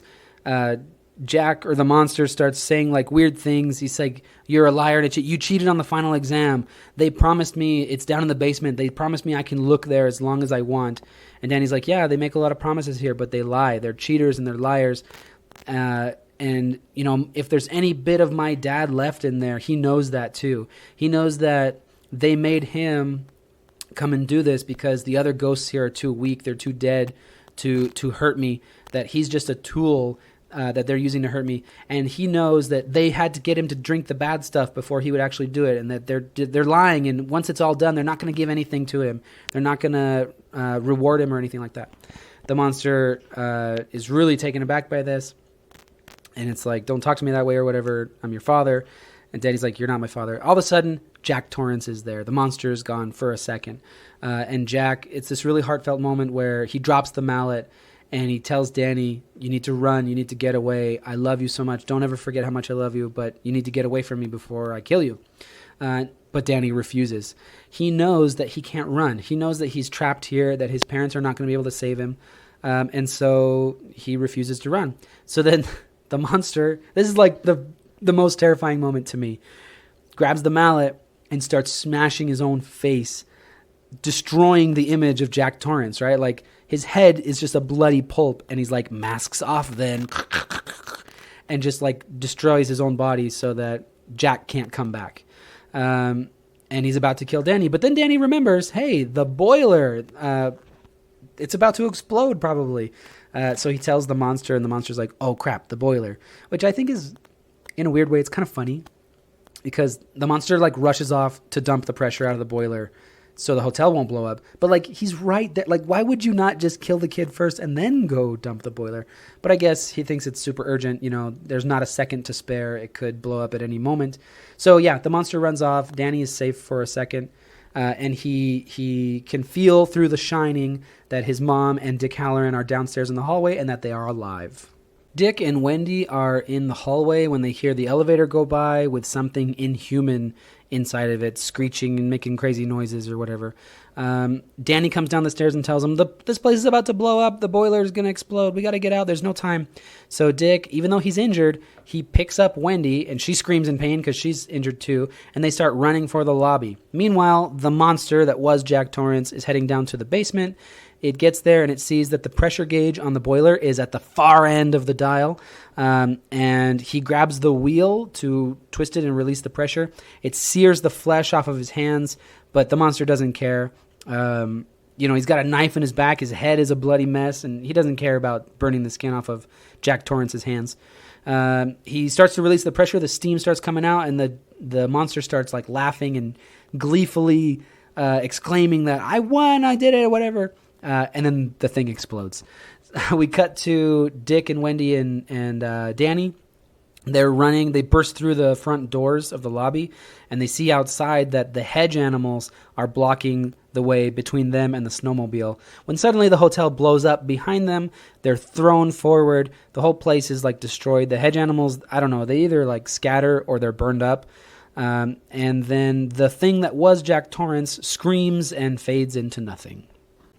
Jack, or the monster, starts saying weird things. He's like, you're a liar. You cheated on the final exam. They promised me, it's down in the basement. They promised me I can look there as long as I want. And Danny's like, yeah, they make a lot of promises here, but they lie. They're cheaters and they're liars. And, if there's any bit of my dad left in there, he knows that too. He knows that they made him come and do this because the other ghosts here are too weak. They're too dead to hurt me, that he's just a tool that they're using to hurt me, and he knows that they had to get him to drink the bad stuff before he would actually do it, and that they're lying, and once it's all done, they're not going to give anything to him. They're not going to reward him or anything like that. The monster is really taken aback by this, and it's like, don't talk to me that way or whatever. I'm your father. And Daddy's like, you're not my father. All of a sudden, Jack Torrance is there. The monster is gone for a second. And Jack, it's this really heartfelt moment where he drops the mallet, and he tells Danny, you need to run, you need to get away. I love you so much. Don't ever forget how much I love you, but you need to get away from me before I kill you. But Danny refuses. He knows that he can't run. He knows that he's trapped here, that his parents are not going to be able to save him. And so he refuses to run. So then the monster, this is the most terrifying moment to me, grabs the mallet and starts smashing his own face, destroying the image of Jack Torrance, right? His head is just a bloody pulp, and he's masks off then, and just destroys his own body so that Jack can't come back. And he's about to kill Danny, but then Danny remembers, hey, the boiler, it's about to explode probably. So he tells the monster, and the monster's like, oh crap, the boiler, which I think is, in a weird way, it's kind of funny, because the monster rushes off to dump the pressure out of the boiler so the hotel won't blow up. But he's right there. Why would you not just kill the kid first and then go dump the boiler? But I guess he thinks it's super urgent. There's not a second to spare. It could blow up at any moment. So yeah, the monster runs off. Danny is safe for a second. And he can feel through the shining that his mom and Dick Halloran are downstairs in the hallway and that they are alive. Dick and Wendy are in the hallway when they hear the elevator go by with something inhuman inside of it, screeching and making crazy noises or whatever. Danny comes down the stairs and tells him, this place is about to blow up. The boiler is going to explode. We got to get out. There's no time. So Dick, even though he's injured, he picks up Wendy, and she screams in pain because she's injured too, and they start running for the lobby. Meanwhile, the monster that was Jack Torrance is heading down to the basement. It gets there, and it sees that the pressure gauge on the boiler is at the far end of the dial, and he grabs the wheel to twist it and release the pressure. It sears the flesh off of his hands, but the monster doesn't care. He's got a knife in his back. His head is a bloody mess, and he doesn't care about burning the skin off of Jack Torrance's hands. He starts to release the pressure. The steam starts coming out, and the monster starts laughing and gleefully exclaiming that, I won, I did it, whatever. And then the thing explodes. We cut to Dick and Wendy and Danny. They're running. They burst through the front doors of the lobby, and they see outside that the hedge animals are blocking the way between them and the snowmobile. When suddenly the hotel blows up behind them, they're thrown forward. The whole place is destroyed. The hedge animals, I don't know, they either scatter or they're burned up. And then the thing that was Jack Torrance screams and fades into nothing.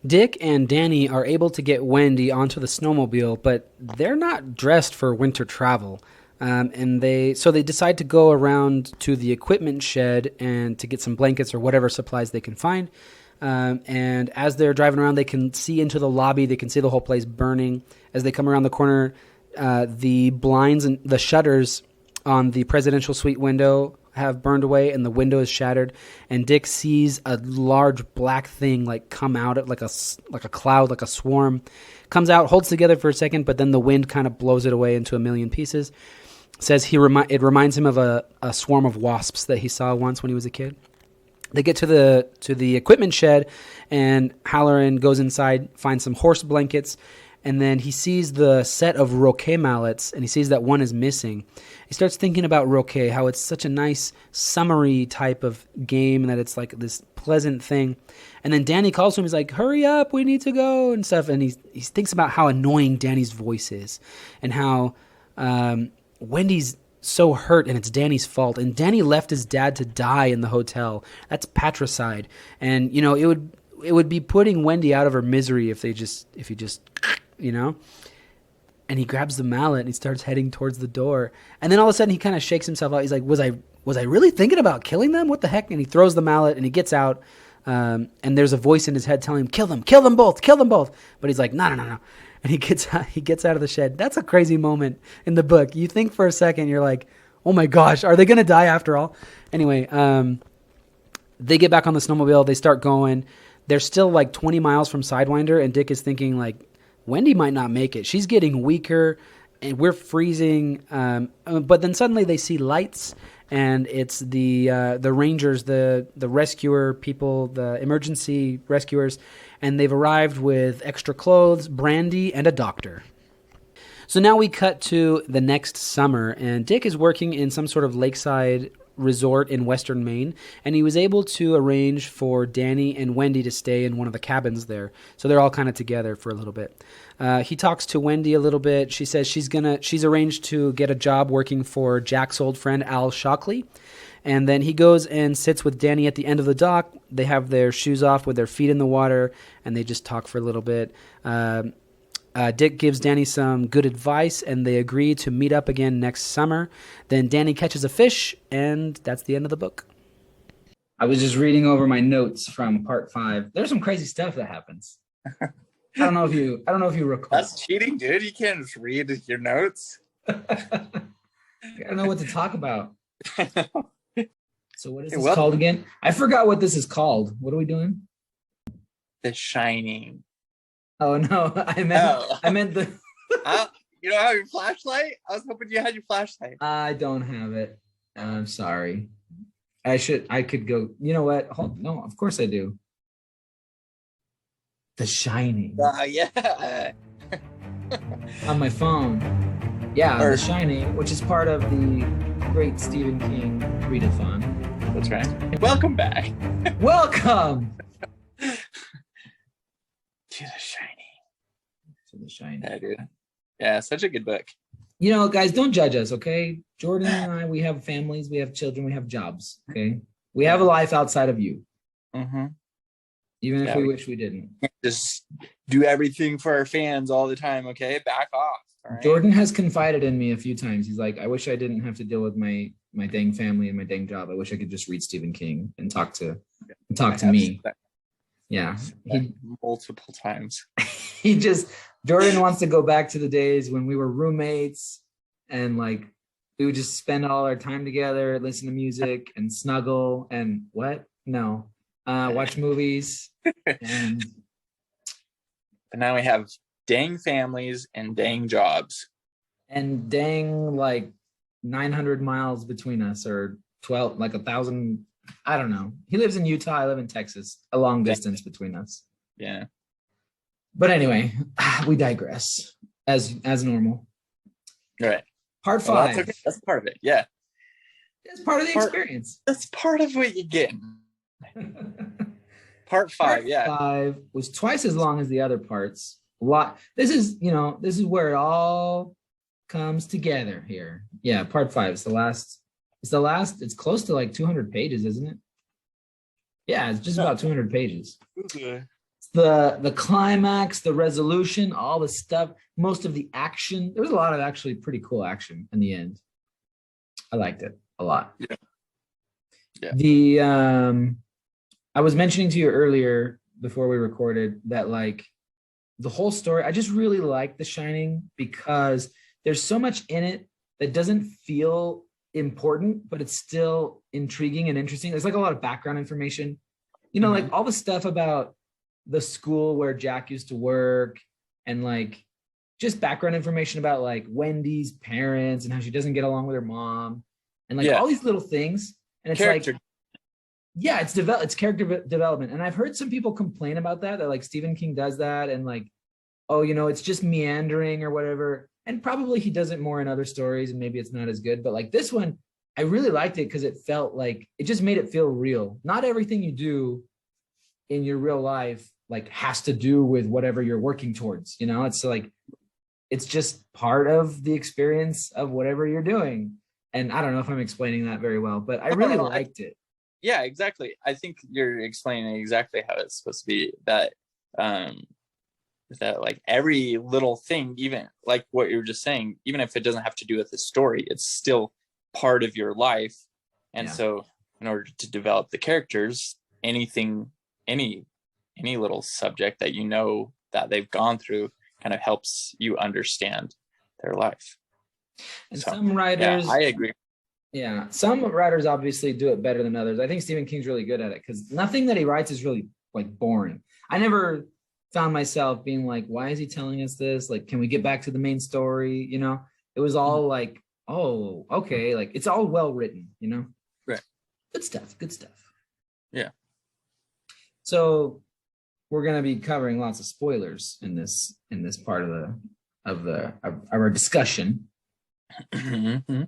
Dick and Danny are able to get Wendy onto the snowmobile, but they're not dressed for winter travel. And they decide to go around to the equipment shed and to get some blankets or whatever supplies they can find. And as they're driving around, they can see into the lobby. They can see the whole place burning. As they come around the corner, the blinds and the shutters on the presidential suite window have burned away, and the window is shattered. And Dick sees a large black thing like come out of like a cloud, like a swarm, comes out, holds together for a second, but then the wind kind of blows it away into a million pieces. Says it reminds him of a swarm of wasps that he saw once when he was a kid. They get to the equipment shed, and Halloran goes inside, finds some horse blankets, and then he sees the set of roquet mallets, and he sees that one is missing. He starts thinking about roquet, how it's such a nice summery type of game, and that it's like this pleasant thing. And then Danny calls to him. He's like, hurry up, we need to go, and stuff. And he thinks about how annoying Danny's voice is, and how Wendy's so hurt, and it's Danny's fault. And Danny left his dad to die in the hotel. That's patricide. And, it would be putting Wendy out of her misery if he just, and he grabs the mallet and he starts heading towards the door. And then all of a sudden he kind of shakes himself out. He's like, was I really thinking about killing them? What the heck? And he throws the mallet and he gets out. And there's a voice in his head telling him, kill them both. But he's like, no. And he gets out of the shed. That's a crazy moment in the book. You think for a second, you're like, oh my gosh, are they going to die after all? Anyway, they get back on the snowmobile. They start going. They're still like 20 miles from Sidewinder, and Dick is thinking like, Wendy might not make it. She's getting weaker, and we're freezing. But then suddenly they see lights, and it's the Rangers, the rescuer people, the emergency rescuers, and they've arrived with extra clothes, brandy, and a doctor. So now we cut to the next summer, and Dick is working in some sort of lakeside resort in western Maine, and he was able to arrange for Danny and Wendy to stay in one of the cabins there. So they're all kind of together for a little bit. He talks to Wendy a little bit. She says she's arranged to get a job working for Jack's old friend Al Shockley. And then he goes and sits with Danny at the end of the dock. They have their shoes off with their feet in the water, and they just talk for a little bit. Dick gives Danny some good advice, and they agree to meet up again next summer. Then Danny catches a fish, and that's the end of the book. I was just reading over my notes from part 5. There's some crazy stuff that happens. I don't know if you recall. That's cheating, dude. You can't just read your notes. I don't know what to talk about. So what is this called again? I forgot what this is called. What are we doing? The Shining. Oh no, I meant the. You don't have your flashlight? I was hoping you had your flashlight. I don't have it. I'm sorry. I could go. You know what? No, of course I do. The Shining. Yeah. On my phone. Yeah, The Shining, which is part of the great Stephen King Read-a-thon. That's right. Welcome back. Welcome to The Shining. The Shining. Yeah, dude. Yeah, such a good book. Guys, don't judge us, okay? Jordan and I, we have families, we have children, we have jobs, okay? We have a life outside of you. Mm-hmm. Even if we wish we didn't. Just do everything for our fans all the time, okay? Back off. All right? Jordan has confided in me a few times. He's like, I wish I didn't have to deal with my dang family and my dang job. I wish I could just read Stephen King and talk to me. Yeah. Multiple times. Jordan wants to go back to the days when we were roommates and like we would just spend all our time together, listen to music and snuggle and watch movies. But now we have dang families and dang jobs. And dang like 900 miles between us, or 12, like 1,000. I don't know. He lives in Utah. I live in Texas. A long distance between us. Yeah. But anyway, we digress as normal. Right. Part 5. Well, that's part of it. Yeah. That's part of the experience. That's part of what you get. Part 5. Yeah. 5 was twice as long as the other parts. A lot. This is where it all comes together here. Yeah. Part 5 is the last It's close to like 200 pages, isn't it? Yeah, it's just about 200 pages. Okay. The climax, the resolution, all the stuff, most of the action. There was a lot of actually pretty cool action in the end. I liked it a lot. Yeah. The I was mentioning to you earlier before we recorded that like the whole story, I just really like The Shining because there's so much in it that doesn't feel important, but it's still intriguing and interesting. There's like a lot of background information, like all the stuff about the school where Jack used to work, and like just background information about like Wendy's parents and how she doesn't get along with her mom, and like all these little things. And it's like, yeah, it's character development. And I've heard some people complain about that like Stephen King does that, and like, oh, it's just meandering or whatever. And probably he does it more in other stories, and maybe it's not as good. But like this one, I really liked it because it felt like it just made it feel real. Not everything you do in your real life like has to do with whatever you're working towards. It's like it's just part of the experience of whatever you're doing. And I don't know if I'm explaining that very well, but I really liked it. Yeah, exactly. I think you're explaining exactly how it's supposed to be. That like every little thing, even like what you were just saying, even if it doesn't have to do with the story, it's still part of your life. And so in order to develop the characters, anything, any little subject that that they've gone through kind of helps you understand their life. And so, some writers, I agree. Yeah, some writers obviously do it better than others. I think Stephen King's really good at it because nothing that he writes is really like boring. I never found myself being like, why is he telling us this? Like, can we get back to the main story? It was all like, oh, okay. Like it's all well written, Right. Good stuff. Yeah. So we're going to be covering lots of spoilers in this part of our discussion.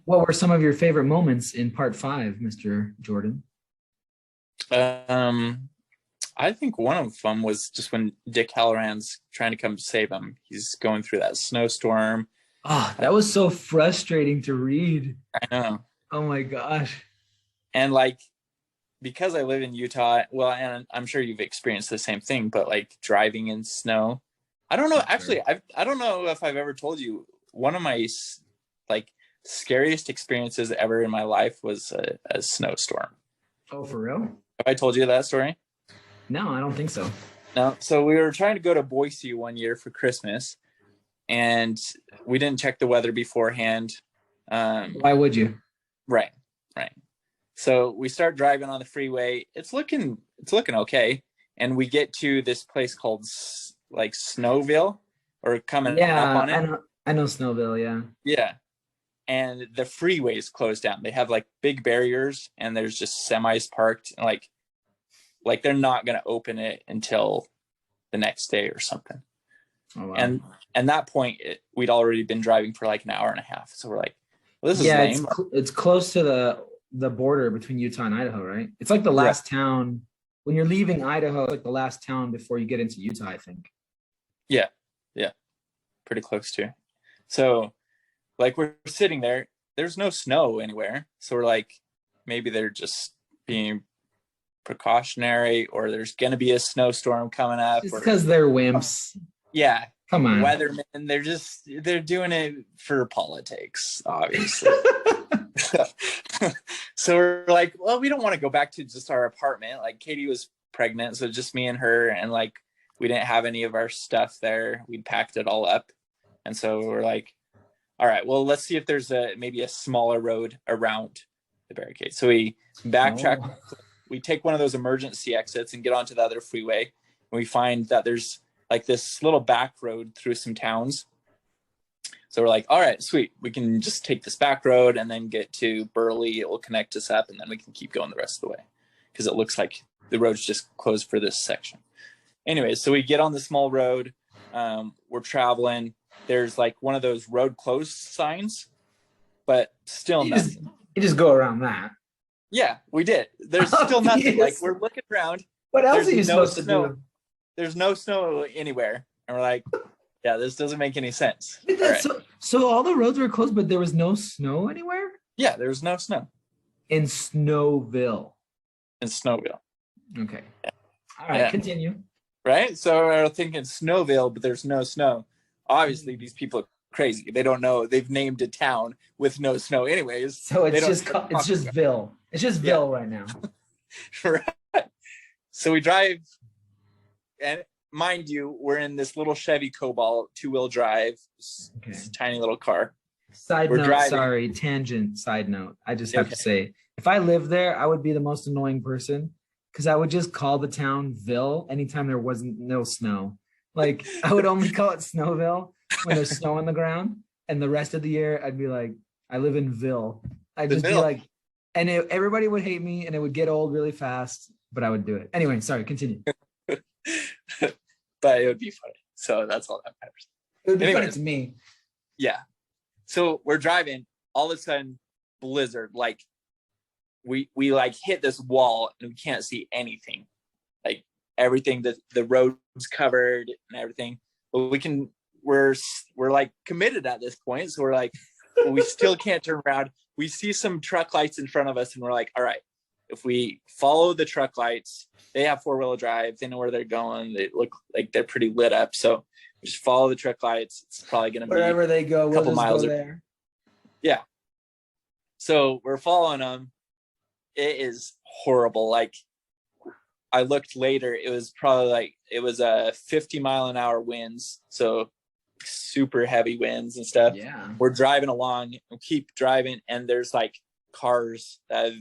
What were some of your favorite moments in part 5, Mr. Jordan? I think one of them was just when Dick Halloran's trying to come save him. He's going through that snowstorm. Oh, that was so frustrating to read. I know. Oh my gosh. And like, because I live in Utah, well, and I'm sure you've experienced the same thing, but like driving in snow, I don't know. Actually, I don't know if I've ever told you, one of my like scariest experiences ever in my life was a snowstorm. Oh, for real? Have I told you that story? No, I don't think so. No. So we were trying to go to Boise one year for Christmas, and we didn't check the weather beforehand. Why would you? Right. So we start driving on the freeway. It's looking okay, and we get to this place called like Snowville, or coming up on it. I know Snowville. Yeah. Yeah. And the freeway is closed down. They have like big barriers, and there's just semis parked, and like they're not going to open it until the next day or something. Oh, wow. And that point, we'd already been driving for like an hour and a half. So we're like, well, this is lame. It's close to the border between Utah and Idaho, right? It's like the last town when you're leaving Idaho. It's like the last town before you get into Utah, I think. Yeah, pretty close to. So, like, we're sitting there. There's no snow anywhere, so we're like, maybe they're just being precautionary, or there's gonna be a snowstorm coming up. Just because they're wimps. Yeah. Come on. Weathermen, they're doing it for politics, obviously. So we're like, well, we don't want to go back to just our apartment. Like, Katie was pregnant, so just me and her, and like we didn't have any of our stuff there. We'd packed it all up. And so we're like, all right, well, let's see if there's maybe a smaller road around the barricade. So we backtrack. Oh. We take one of those emergency exits and get onto the other freeway. And we find that there's like this little back road through some towns. So we're like, all right, sweet. We can just take this back road and then get to Burley. It will connect us up, and then we can keep going the rest of the way, because it looks like the road's just closed for this section. Anyways, so we get on the small road. We're traveling. There's like one of those road closed signs, but still nothing. You just go around that. Yeah, we did. There's still nothing. Like, we're looking around. What else are you supposed to do? There's no snow anywhere. And we're like, yeah, this doesn't make any sense. Right. So all the roads were closed, but there was no snow anywhere? Yeah, there was no snow. In Snowville. In Snowville. Okay. All right, continue. Right? So we're thinking Snowville, but there's no snow. Obviously, these people are crazy. They don't know. They've named a town with no snow anyways. So it's just Ville. It's just Ville right now. Right. So we drive, and mind you, we're in this little Chevy Cobalt 2-wheel drive. Okay. It's a tiny little car. Side note, sorry, tangent side note. I just have to say, if I lived there, I would be the most annoying person because I would just call the town Ville anytime there wasn't no snow. Like I would only call it Snowville when there's snow on the ground, and the rest of the year I'd be like, I live in Ville. I'd just be like, and everybody would hate me, and it would get old really fast, but I would do it anyway. Sorry, continue. But it would be funny. So that's all that matters. It would be funny to me. Yeah. So we're driving, all of a sudden, blizzard. Like we like hit this wall and we can't see anything. Like everything, the road's covered and everything. But we're like committed at this point. So we're like, we still can't turn around. We see some truck lights in front of us and we're like, all right, if we follow the truck lights, they have 4-wheel drive, they know where they're going. They look like they're pretty lit up. So just follow the truck lights. It's probably going to be wherever they go, a couple miles there. Yeah. So we're following them. It is horrible. Like I looked later, it was probably a 50-mile-an-hour winds. So super heavy winds and stuff. Yeah. We're driving along and keep driving. And there's like cars that have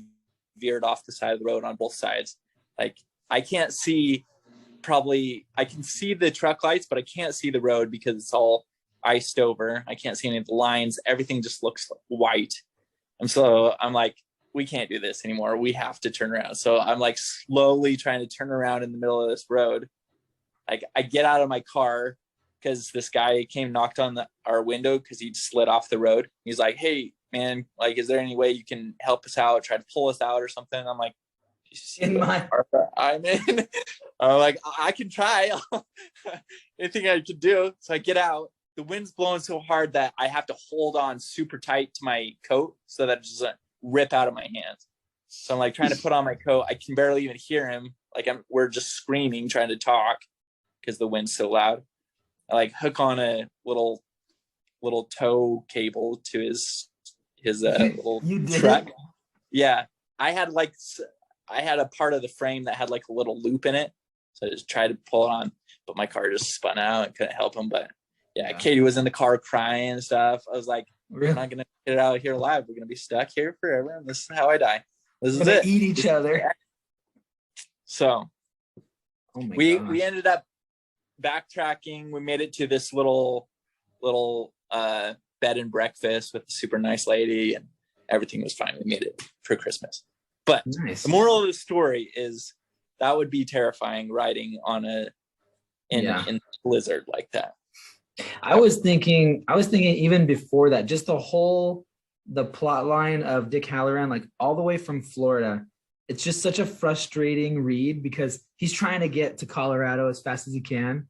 veered off the side of the road on both sides. Like I can't see. I can see the truck lights, but I can't see the road because it's all iced over. I can't see any of the lines. Everything just looks white. And so I'm like, we can't do this anymore. We have to turn around. So I'm like slowly trying to turn around in the middle of this road. Like I get out of my car because this guy came, knocked on our window because he'd slid off the road. He's like, hey man, like, is there any way you can help us out? Try to pull us out or something. I'm like, in my I'm in. I'm like, I can try. Anything I can do. So I get out. The wind's blowing so hard that I have to hold on super tight to my coat so that it doesn't rip out of my hands. So I'm like trying to put on my coat. I can barely even hear him. Like we're just screaming, trying to talk because the wind's so loud. I like hook on a little tow cable to his little truck. Yeah. I had a part of the frame that had like a little loop in it. So I just tried to pull it on, but my car just spun out and couldn't help him. But yeah, Katie was in the car crying and stuff. I was like, we're not going to get out of here alive. We're going to be stuck here forever. And this is how I die. This is it. Eat each other. So we ended up backtracking. We made it to this little bed and breakfast with a super nice lady, and everything was fine. We made it for Christmas. But the moral of the story is that would be terrifying riding on in blizzard like that. I was thinking even before that, just the plot line of Dick Halloran, like all the way from Florida, it's just such a frustrating read because he's trying to get to Colorado as fast as he can.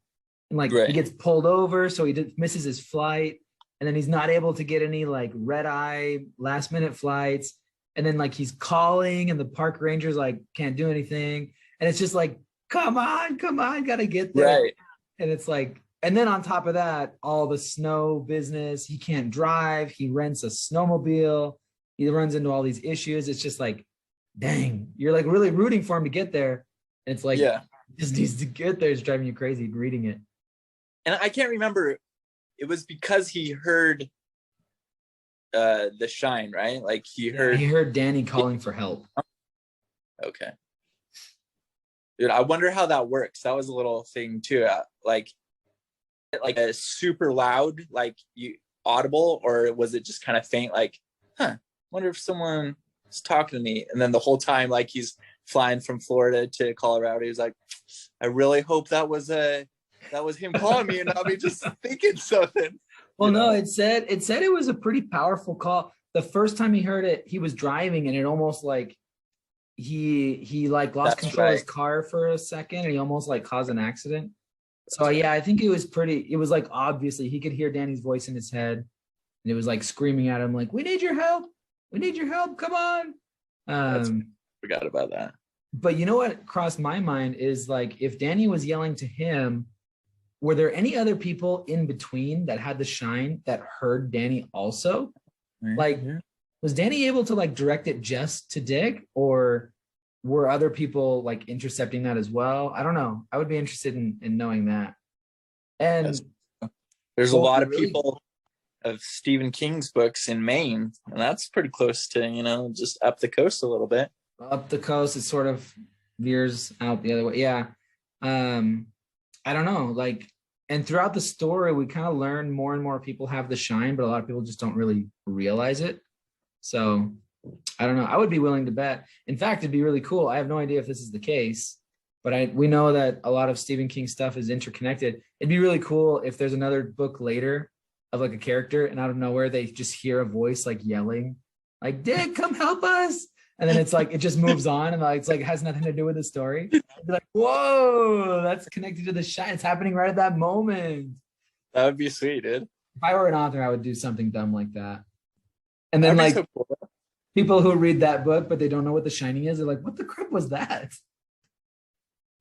And like he gets pulled over, so he misses his flight. And then he's not able to get any like red eye last minute flights. And then like he's calling and the park rangers like can't do anything. And it's just like, come on, gotta get there. Right. And it's like, and then on top of that, all the snow business, he can't drive. He rents a snowmobile. He runs into all these issues. It's just like, dang, you're like really rooting for him to get there. And it's like, he just needs to get there. It's driving you crazy reading it. And I can't remember. It was because he heard the shine, right? Like he heard Danny calling for help. Okay. Dude, I wonder how that works. That was a little thing too. Like a super loud, like you audible, or was it just kind of faint? Like, wonder if someone is talking to me. And then the whole time, like he's flying from Florida to Colorado, he's like, I really hope that was him calling me and not me just thinking something. Well, no, it said it was a pretty powerful call. The first time he heard it, he was driving and it almost like he like lost control of his car for a second and he almost like caused an accident. So yeah, I think it was like obviously he could hear Danny's voice in his head and it was like screaming at him like, we need your help, come on. Forgot about that. But you know what crossed my mind is like, if Danny was yelling to him, were there any other people in between that had the shine that heard Danny also? Like, was Danny able to like direct it just to Dick, or were other people like intercepting that as well? I don't know. I would be interested in knowing that. And there's a lot of people of Stephen King's books in Maine, and that's pretty close to, just up the coast a little bit. Up the coast, it sort of veers out the other way. Yeah. I don't know. Like, and throughout the story, we kind of learn more and more people have the shine, but a lot of people just don't really realize it. So I don't know. I would be willing to bet. In fact, it'd be really cool. I have no idea if this is the case, but we know that a lot of Stephen King stuff is interconnected. It'd be really cool if there's another book later of like a character, and out of nowhere they just hear a voice like yelling, like, Dick, come help us. And then it's like, it just moves on, and like, it's like, it has nothing to do with the story. I'd be like, whoa, that's connected to the shine. It's happening right at that moment. That would be sweet, dude. If I were an author, I would do something dumb like that. And then That'd like, be so cool. People who read that book, but they don't know what the shining is, they're like, what the crap was that?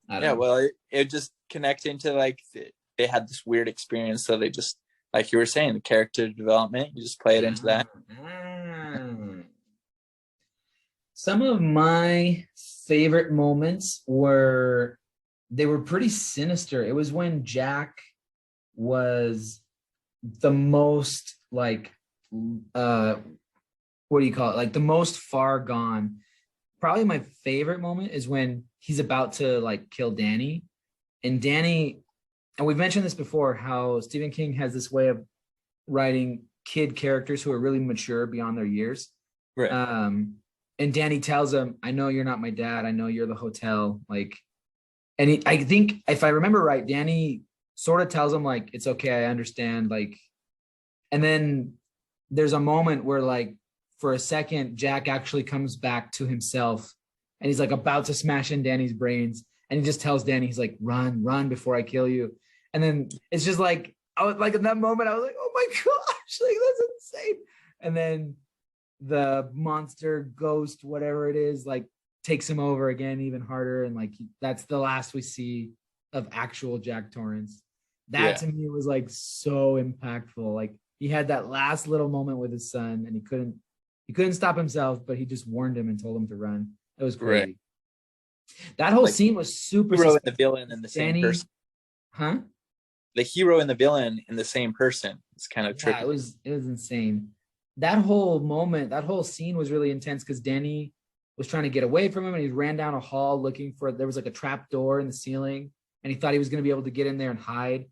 I don't know. Well, it just connect into like, they had this weird experience. So they just, like you were saying, the character development, you just play it into that. Some of my favorite moments were pretty sinister. It was when Jack was the most like, what do you call it? Like the most far gone. Probably my favorite moment is when he's about to like kill Danny. And Danny, and we've mentioned this before, how Stephen King has this way of writing kid characters who are really mature beyond their years. Right. And Danny tells him, I know you're not my dad. I know you're the hotel. Like, and I think if I remember right, Danny sort of tells him like, it's okay. I understand. Like, and then there's a moment where like, for a second, Jack actually comes back to himself, and he's like about to smash in Danny's brains. And he just tells Danny, he's like, run before I kill you. And then it's just like, I was like, in that moment, I was like, oh my gosh, like that's insane. And then the monster ghost, whatever it is, like takes him over again, even harder. And like, that's the last we see of actual Jack Torrance. That to me was like so impactful. Like he had that last little moment with his son, and he couldn't stop himself, but he just warned him and told him to run. It was crazy. Right. That whole scene was super. The hero and the villain in the same person. Huh? The hero and the villain in the same person. It's kind of tricky. It was insane. That whole moment, that whole scene was really intense because Danny was trying to get away from him, and he ran down a hall looking for. There was like a trap door in the ceiling, and he thought he was going to be able to get in there and hide.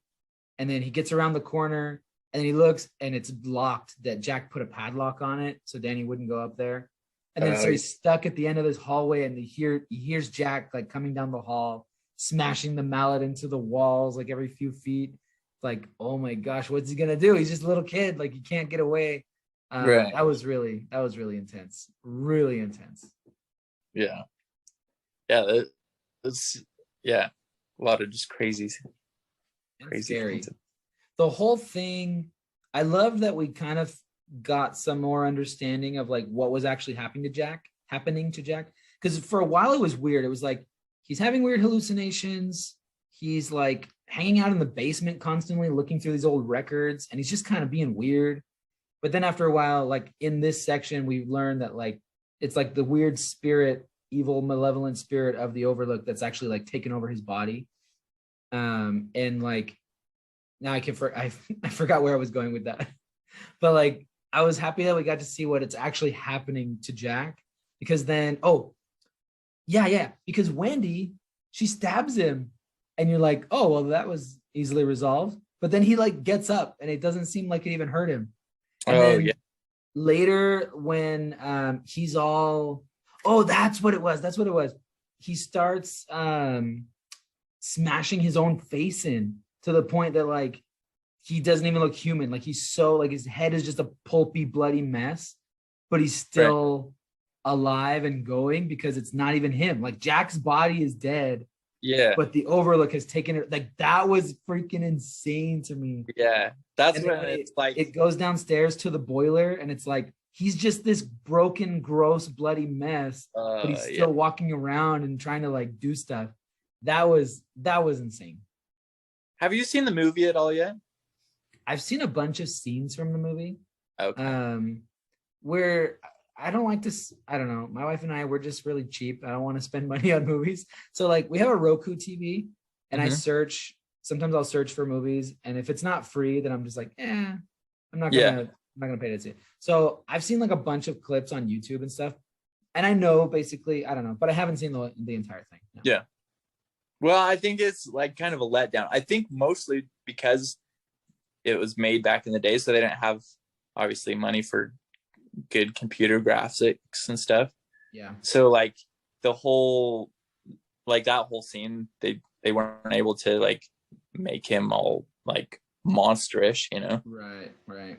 And then he gets around the corner, and he looks, and it's locked. That Jack put a padlock on it, so Danny wouldn't go up there. And then so he's stuck at the end of this hallway, and he hears Jack like coming down the hall, smashing the mallet into the walls like every few feet. Like, oh my gosh, what's he gonna do? He's just a little kid, like he can't get away. Right. That was really intense. Really intense. Yeah. That's a lot of just crazy scary. The whole thing, I love that we kind of got some more understanding of like what was actually happening to Jack. Because for a while it was weird. It was like he's having weird hallucinations. He's like hanging out in the basement constantly looking through these old records, and he's just kind of being weird. But then after a while, like in this section, we learned that like it's like the weird spirit, evil, malevolent spirit of the Overlook that's actually like taken over his body. And like now I forgot where I was going with that. But like I was happy that we got to see what it's actually happening to Jack, because then because Wendy, she stabs him, and you're like, oh well, that was easily resolved. But then he like gets up, and it doesn't seem like it even hurt him. And then later when he's all, that's what it was. He starts smashing his own face in to the point that like he doesn't even look human. Like he's so like his head is just a pulpy, bloody mess, but he's still alive and going because it's not even him. Like Jack's body is dead. Yeah. But the Overlook has taken it. Like that was freaking insane to me. Yeah. That's when it's like it goes downstairs to the boiler, and it's like he's just this broken, gross, bloody mess, but he's still walking around and trying to like do stuff. That was insane. Have you seen the movie at all yet? I've seen a bunch of scenes from the movie. Okay. Where I don't like to, I don't know. My wife and I, we're just really cheap. I don't want to spend money on movies. So like we have a Roku TV and I search, sometimes I'll search for movies. And if it's not free, then I'm just like, I'm not gonna pay attention. So I've seen like a bunch of clips on YouTube and stuff. And I know basically, I don't know, but I haven't seen the entire thing. No. Yeah. Well, I think it's like kind of a letdown. I think mostly because it was made back in the day, so they didn't have obviously money for good computer graphics and stuff. Yeah. So like the whole, like that whole scene, they weren't able to like make him all like monsterish, you know? Right.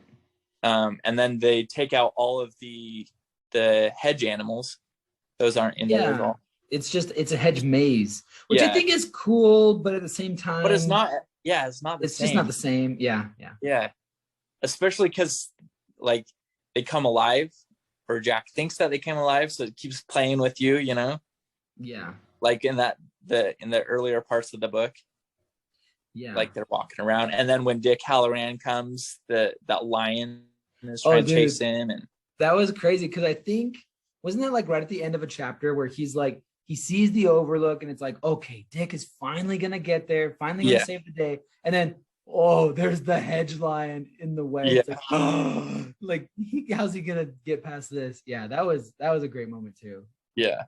And then they take out all of the hedge animals. Those aren't in there at all. It's a hedge maze, which I think is cool, but at the same time, but it's not. Yeah, it's not. It's just not the same. Yeah. Especially because like they come alive, or Jack thinks that they came alive, so it keeps playing with you. You know. Yeah. Like in the earlier parts of the book. Yeah. Like they're walking around, and then when Dick Halloran comes, that lion is trying to chase him, and that was crazy because I think wasn't that like right at the end of a chapter where he's like. He sees the overlook and it's like, okay, Dick is finally going to get there, finally going to save the day. And then, there's the hedge lion in the way. Yeah. It's like, how's he going to get past this? Yeah, that was a great moment too. Yeah.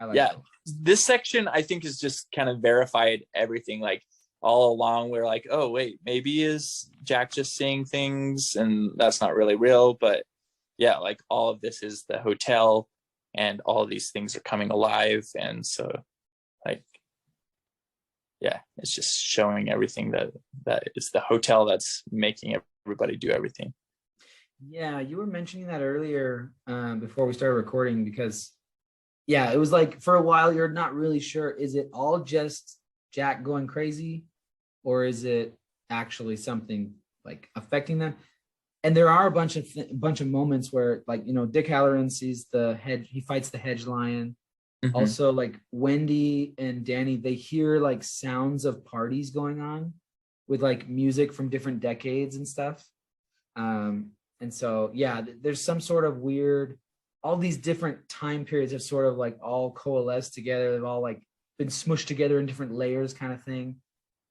I like that. This section, I think, is just kind of verified everything. Like all along, we're like, oh, wait, maybe is Jack just seeing things and that's not really real. But yeah, like all of this is the hotel. And all of these things are coming alive. And so, like, yeah, it's just showing everything that is the hotel that's making everybody do everything. Yeah, you were mentioning that earlier before we started recording because, it was like for a while you're not really sure. Is it all just Jack going crazy or is it actually something like affecting them? And there are a bunch of moments where, like, you know, Dick Halloran sees the hedge, he fights the hedge lion. Mm-hmm. Also, like Wendy and Danny, they hear like sounds of parties going on with like music from different decades and stuff. And so, there's some sort of weird, all these different time periods have sort of like all coalesced together. They've all like been smushed together in different layers kind of thing.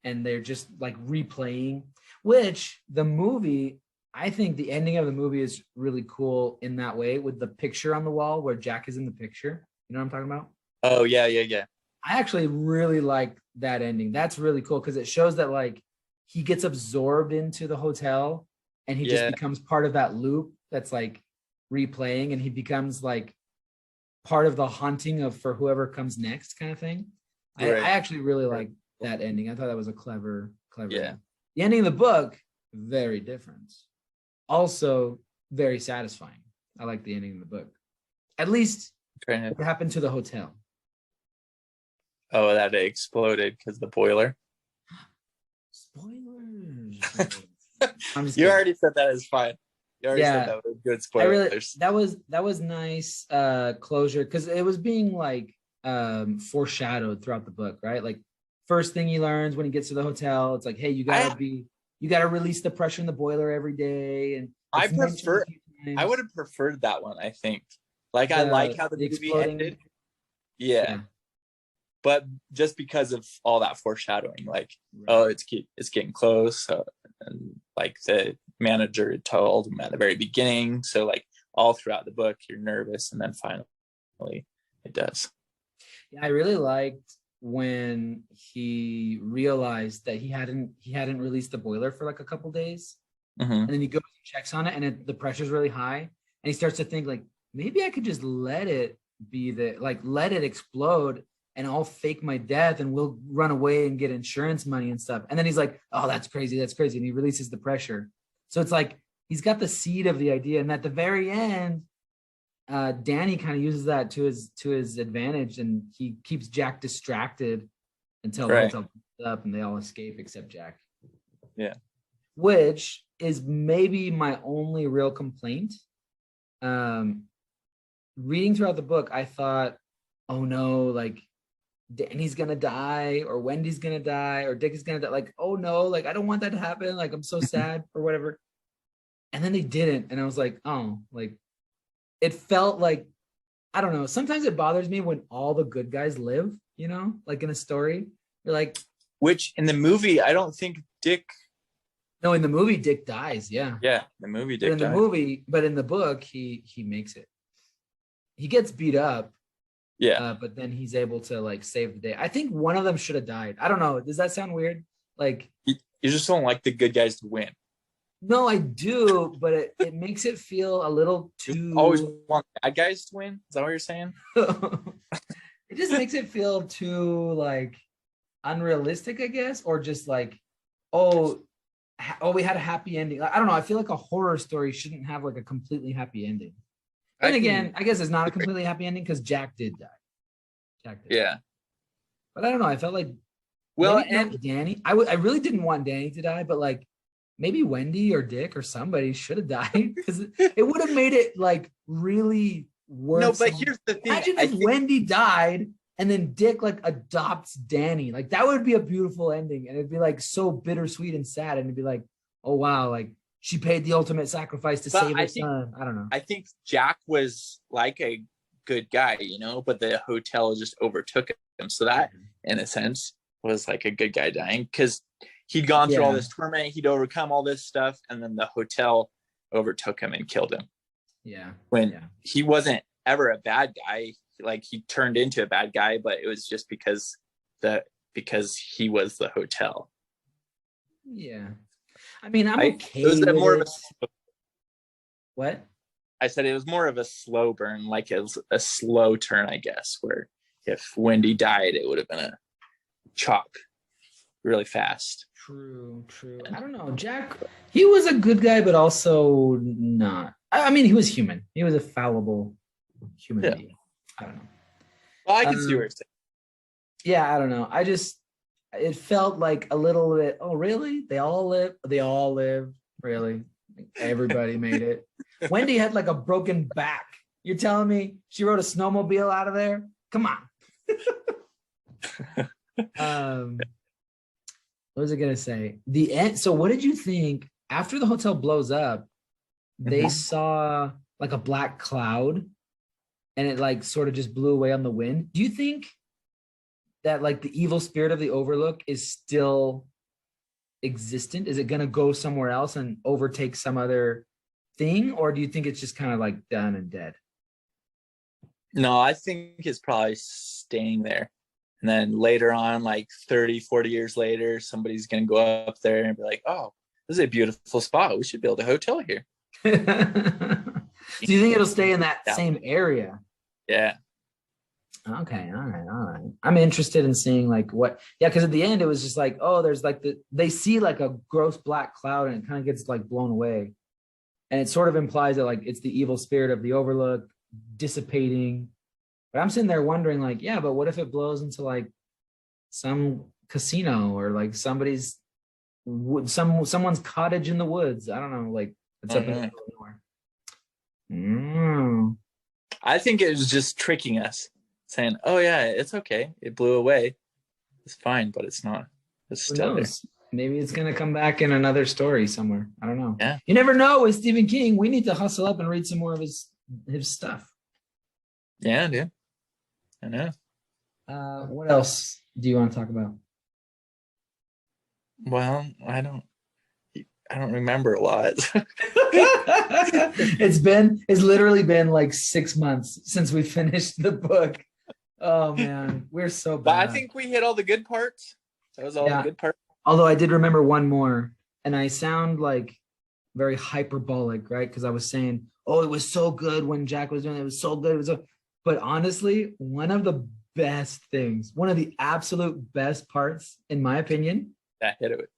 And they're just like replaying, which the movie, I think the ending of the movie is really cool in that way with the picture on the wall where Jack is in the picture. You know what I'm talking about? Oh, yeah. I actually really like that ending. That's really cool because it shows that like he gets absorbed into the hotel and he just becomes part of that loop that's like replaying and he becomes like part of the haunting for whoever comes next kind of thing. Right. I actually really like that ending. I thought that was a clever ending. The ending of the book, very different. Also very satisfying. I like the ending of the book. At least what happened to the hotel. Oh, that it exploded because the boiler. Spoilers. You already said that is fine. You already said that was good spoilers. That was nice closure because it was being like foreshadowed throughout the book, right? Like first thing he learns when he gets to the hotel, it's like, hey, you gotta release the pressure in the boiler every day. And I would have preferred that one, I think. Like I like how the movie ended. Yeah. But just because of all that foreshadowing, like, it's getting close. And like the manager told him at the very beginning. So like all throughout the book, you're nervous, and then finally it does. Yeah, I really liked when he realized that he hadn't released the boiler for like a couple days. Mm-hmm. And then he goes and checks on it and the pressure's really high. And he starts to think like, maybe I could just let it let it explode and I'll fake my death and we'll run away and get insurance money and stuff. And then he's like, oh, that's crazy. And he releases the pressure. So it's like, he's got the seed of the idea. And at the very end, Danny kind of uses that to his advantage, and he keeps Jack distracted until the hotel picks up and they all escape except Jack. Yeah. Which is maybe my only real complaint reading throughout the book, I thought, oh no, like Danny's gonna die, or Wendy's gonna die, or Dick is gonna die. Like, oh no, like I don't want that to happen. Like, I'm so sad or whatever. And then they didn't, and I was like, oh, like it felt like, I don't know. Sometimes it bothers me when all the good guys live, you know, like in a story. You're like, which in the movie, I don't think Dick. no, in the movie, Dick dies. Yeah. Yeah, the movie Dick But in the died. movie, but in the book, he makes it. He gets beat up. Yeah. But then he's able to like save the day. I think one of them should have died. I don't know. Does that sound weird? Like, You just don't like the good guys to win. no, I do, but it makes it feel a little You too. always want bad guys to win. Is that what you're saying? It just makes it feel too like unrealistic, I guess, or just like, oh, we had a happy ending. I don't know. I feel like a horror story shouldn't have like a completely happy ending. And again, I guess it's not a completely happy ending because Jack did die. Jack did. Yeah. But I don't know. I felt like, Well, maybe not and Danny. I really didn't want Danny to die, but like maybe Wendy or Dick or somebody should have died because it would have made it like really worth. no, but here's the thing. Imagine I if think- Wendy died and then Dick like adopts Danny. Like that would be a beautiful ending, and it'd be like so bittersweet and sad, and it'd be like, oh wow, like she paid the ultimate sacrifice to But save I her think- son. I don't know. I think Jack was like a good guy, you know, but the hotel just overtook him. So that, in a sense, was like a good guy dying because he'd gone through all Yeah. this torment, he'd overcome all this stuff, and then the hotel overtook him and killed him. Yeah. When Yeah. he wasn't ever a bad guy, like he turned into a bad guy, but it was just because he was the hotel. Yeah. I mean, I'm Right? okay. It was with more of it. What? I said it was more of a slow burn, like it was a slow turn, I guess, where if Wendy died, it would have been a chop really fast. True. I don't know. Jack, he was a good guy, but also not. I mean, he was human. He was a fallible human Yeah. being. I don't know. Well, I can see where it's Yeah, I don't know. It felt like a little bit, oh, really? They all live. Really? Everybody made it. Wendy had like a broken back. You're telling me she rode a snowmobile out of there? Come on. What was I gonna say? The end. So what did you think after the hotel blows up? They Mhm. saw like a black cloud and it like sort of just blew away on the wind. Do you think that like the evil spirit of the Overlook is still existent? Is it gonna go somewhere else and overtake some other thing? Or do you think it's just kind of like done and dead? No, I think it's probably staying there. And then later on, like 30, 40 years later, somebody's going to go up there and be like, oh, this is a beautiful spot. We should build a hotel here. Do you think it'll stay in that Yeah. same area? Yeah. Okay, all right. I'm interested in seeing like what, yeah, because at the end it was just like, oh, there's like they see like a gross black cloud and it kind of gets like blown away. And it sort of implies that like it's the evil spirit of the Overlook dissipating. But I'm sitting there wondering, like, yeah, but what if it blows into like some casino or like someone's cottage in the woods? I don't know, like it's up in the middle of nowhere. I think it was just tricking us, saying, oh, yeah, it's okay. It blew away. It's fine, but it's not. It's Who still there. knows? Maybe it's gonna come back in another story somewhere. I don't know. Yeah. You never know with Stephen King. We need to hustle up and read some more of his stuff. Yeah, dude. I know. What else do you want to talk about? Well, I don't remember a lot. It's literally been like 6 months since we finished the book. Oh man, we're so bad. But I think we hit all the good parts. That was all Yeah. the good parts. Although I did remember one more, and I sound like very hyperbolic, right? Because I was saying, oh, it was so good when Jack was doing it. It was so good. It was so... But honestly, one of the best things, one of the absolute best parts, in my opinion, Yeah, hit it.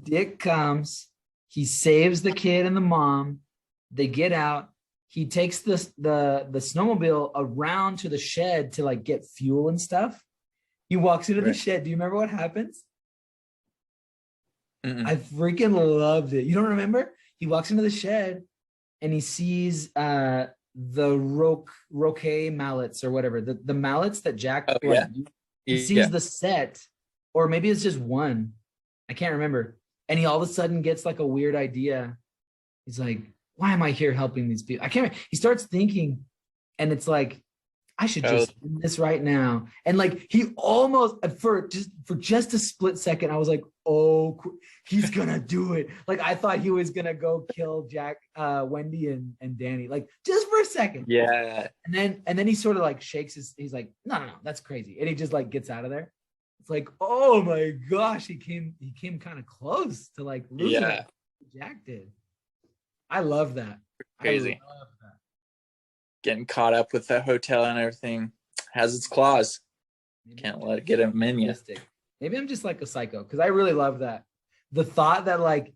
Dick comes, he saves the kid and the mom. They get out. He takes the snowmobile around to the shed to like get fuel and stuff. He walks into the Right. shed. Do you remember what happens? Mm-mm. I freaking loved it. You don't remember? He walks into the shed and he sees the roquet mallets or whatever, the mallets that Jack he sees the set, or maybe it's just one, I can't remember, and he all of a sudden gets like a weird idea. He's like, why am I here helping these people? I can't remember. He starts thinking, and it's like, I should just end this right now. And like he almost for just a split second, I was like, oh, he's gonna do it. Like I thought he was gonna go kill Jack, Wendy, and Danny, like just for a second. Yeah. And then he sort of like shakes he's like, no, that's crazy. And he just like gets out of there. It's like, oh my gosh, he came kind of close to like losing it. Jack did. I love that. Crazy. I love that. Getting caught up with the hotel and everything has its claws. Can't let it get him in you. Maybe I'm just like a psycho, because I really love that. The thought that like,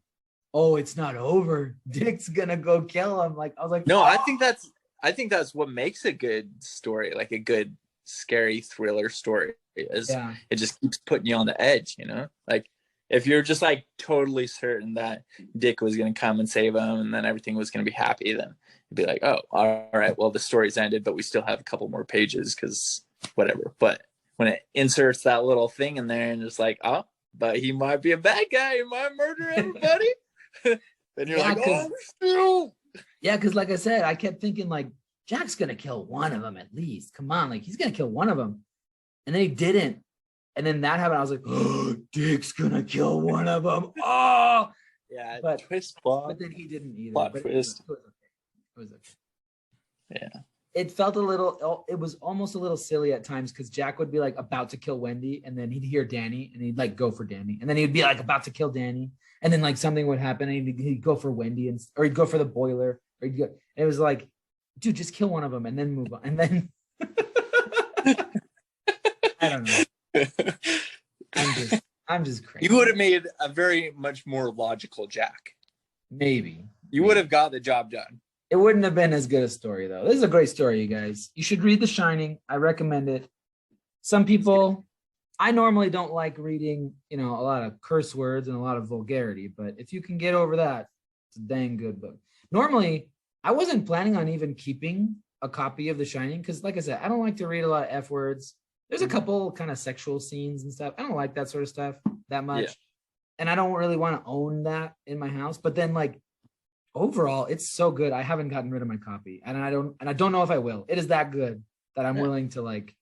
oh, it's not over. Dick's gonna go kill him. Like I was like, no, oh. I think that's what makes a good story, like a good scary thriller story. Is it just keeps putting you on the edge, you know? Like if you're just like totally certain that Dick was gonna come and save him and then everything was gonna be happy, then you'd be like, oh, all right, well the story's ended, but we still have a couple more pages because whatever. But when it inserts that little thing in there and it's like, oh, but he might be a bad guy, he might murder everybody. Then you're like, oh, no. Yeah, because like I said, I kept thinking like Jack's gonna kill one of them at least. Come on, like he's gonna kill one of them, and then he didn't. And then that happened. I was like, oh, Dick's gonna kill one of them. Oh, yeah, but twist plot. But then he didn't either. Plot but twist. It was okay. Yeah. It felt a little. It was almost a little silly at times because Jack would be like about to kill Wendy, and then he'd hear Danny, and he'd like go for Danny, and then he'd be like about to kill Danny, and then like something would happen, and he'd go for Wendy, or he'd go for the boiler, or he'd go. And it was like, dude, just kill one of them and then move on, and then I don't know. I'm just crazy. You would have made a very much more logical Jack. Maybe you would have got the job done. It wouldn't have been as good a story though. This is a great story, you guys. You should read The Shining. I recommend it. Some people, I normally don't like reading, a lot of curse words and a lot of vulgarity, but if you can get over that, it's a dang good book. Normally, I wasn't planning on even keeping a copy of The Shining because, like I said, I don't like to read a lot of F words. There's a couple kind of sexual scenes and stuff. I don't like that sort of stuff that much. Yeah. And I don't really want to own that in my house. But then like overall, it's so good. I haven't gotten rid of my copy. And I don't know if I will. It is that good that I'm willing to like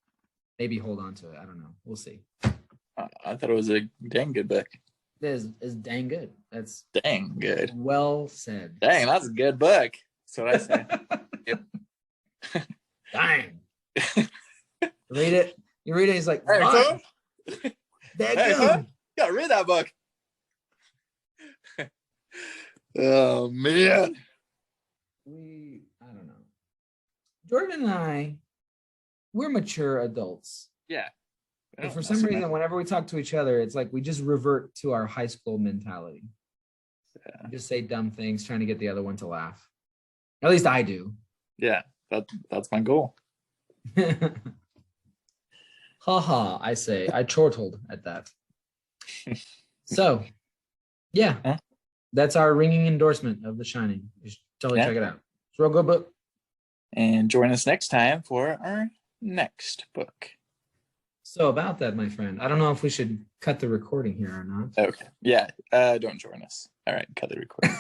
maybe hold on to it. I don't know. We'll see. I thought it was a dang good book. It is dang good. That's dang good. Well said. Dang, that's a good book. That's what I say. Yep. Dang. Read it. You read it, he's like, hey, son. Hey, son. You gotta read that book. Oh man. I don't know. Jordan and we're mature adults. Yeah. And for some reason, whenever we talk to each other, it's like we just revert to our high school mentality. Yeah. We just say dumb things, trying to get the other one to laugh. At least I do. Yeah, that's my goal. Ha, I say. I chortled at that. So, yeah. That's our ringing endorsement of The Shining. You should totally check it out. It's a real good book. And join us next time for our next book. So about that, my friend, I don't know if we should cut the recording here or not. Okay. Yeah. Don't join us. All right. Cut the recording.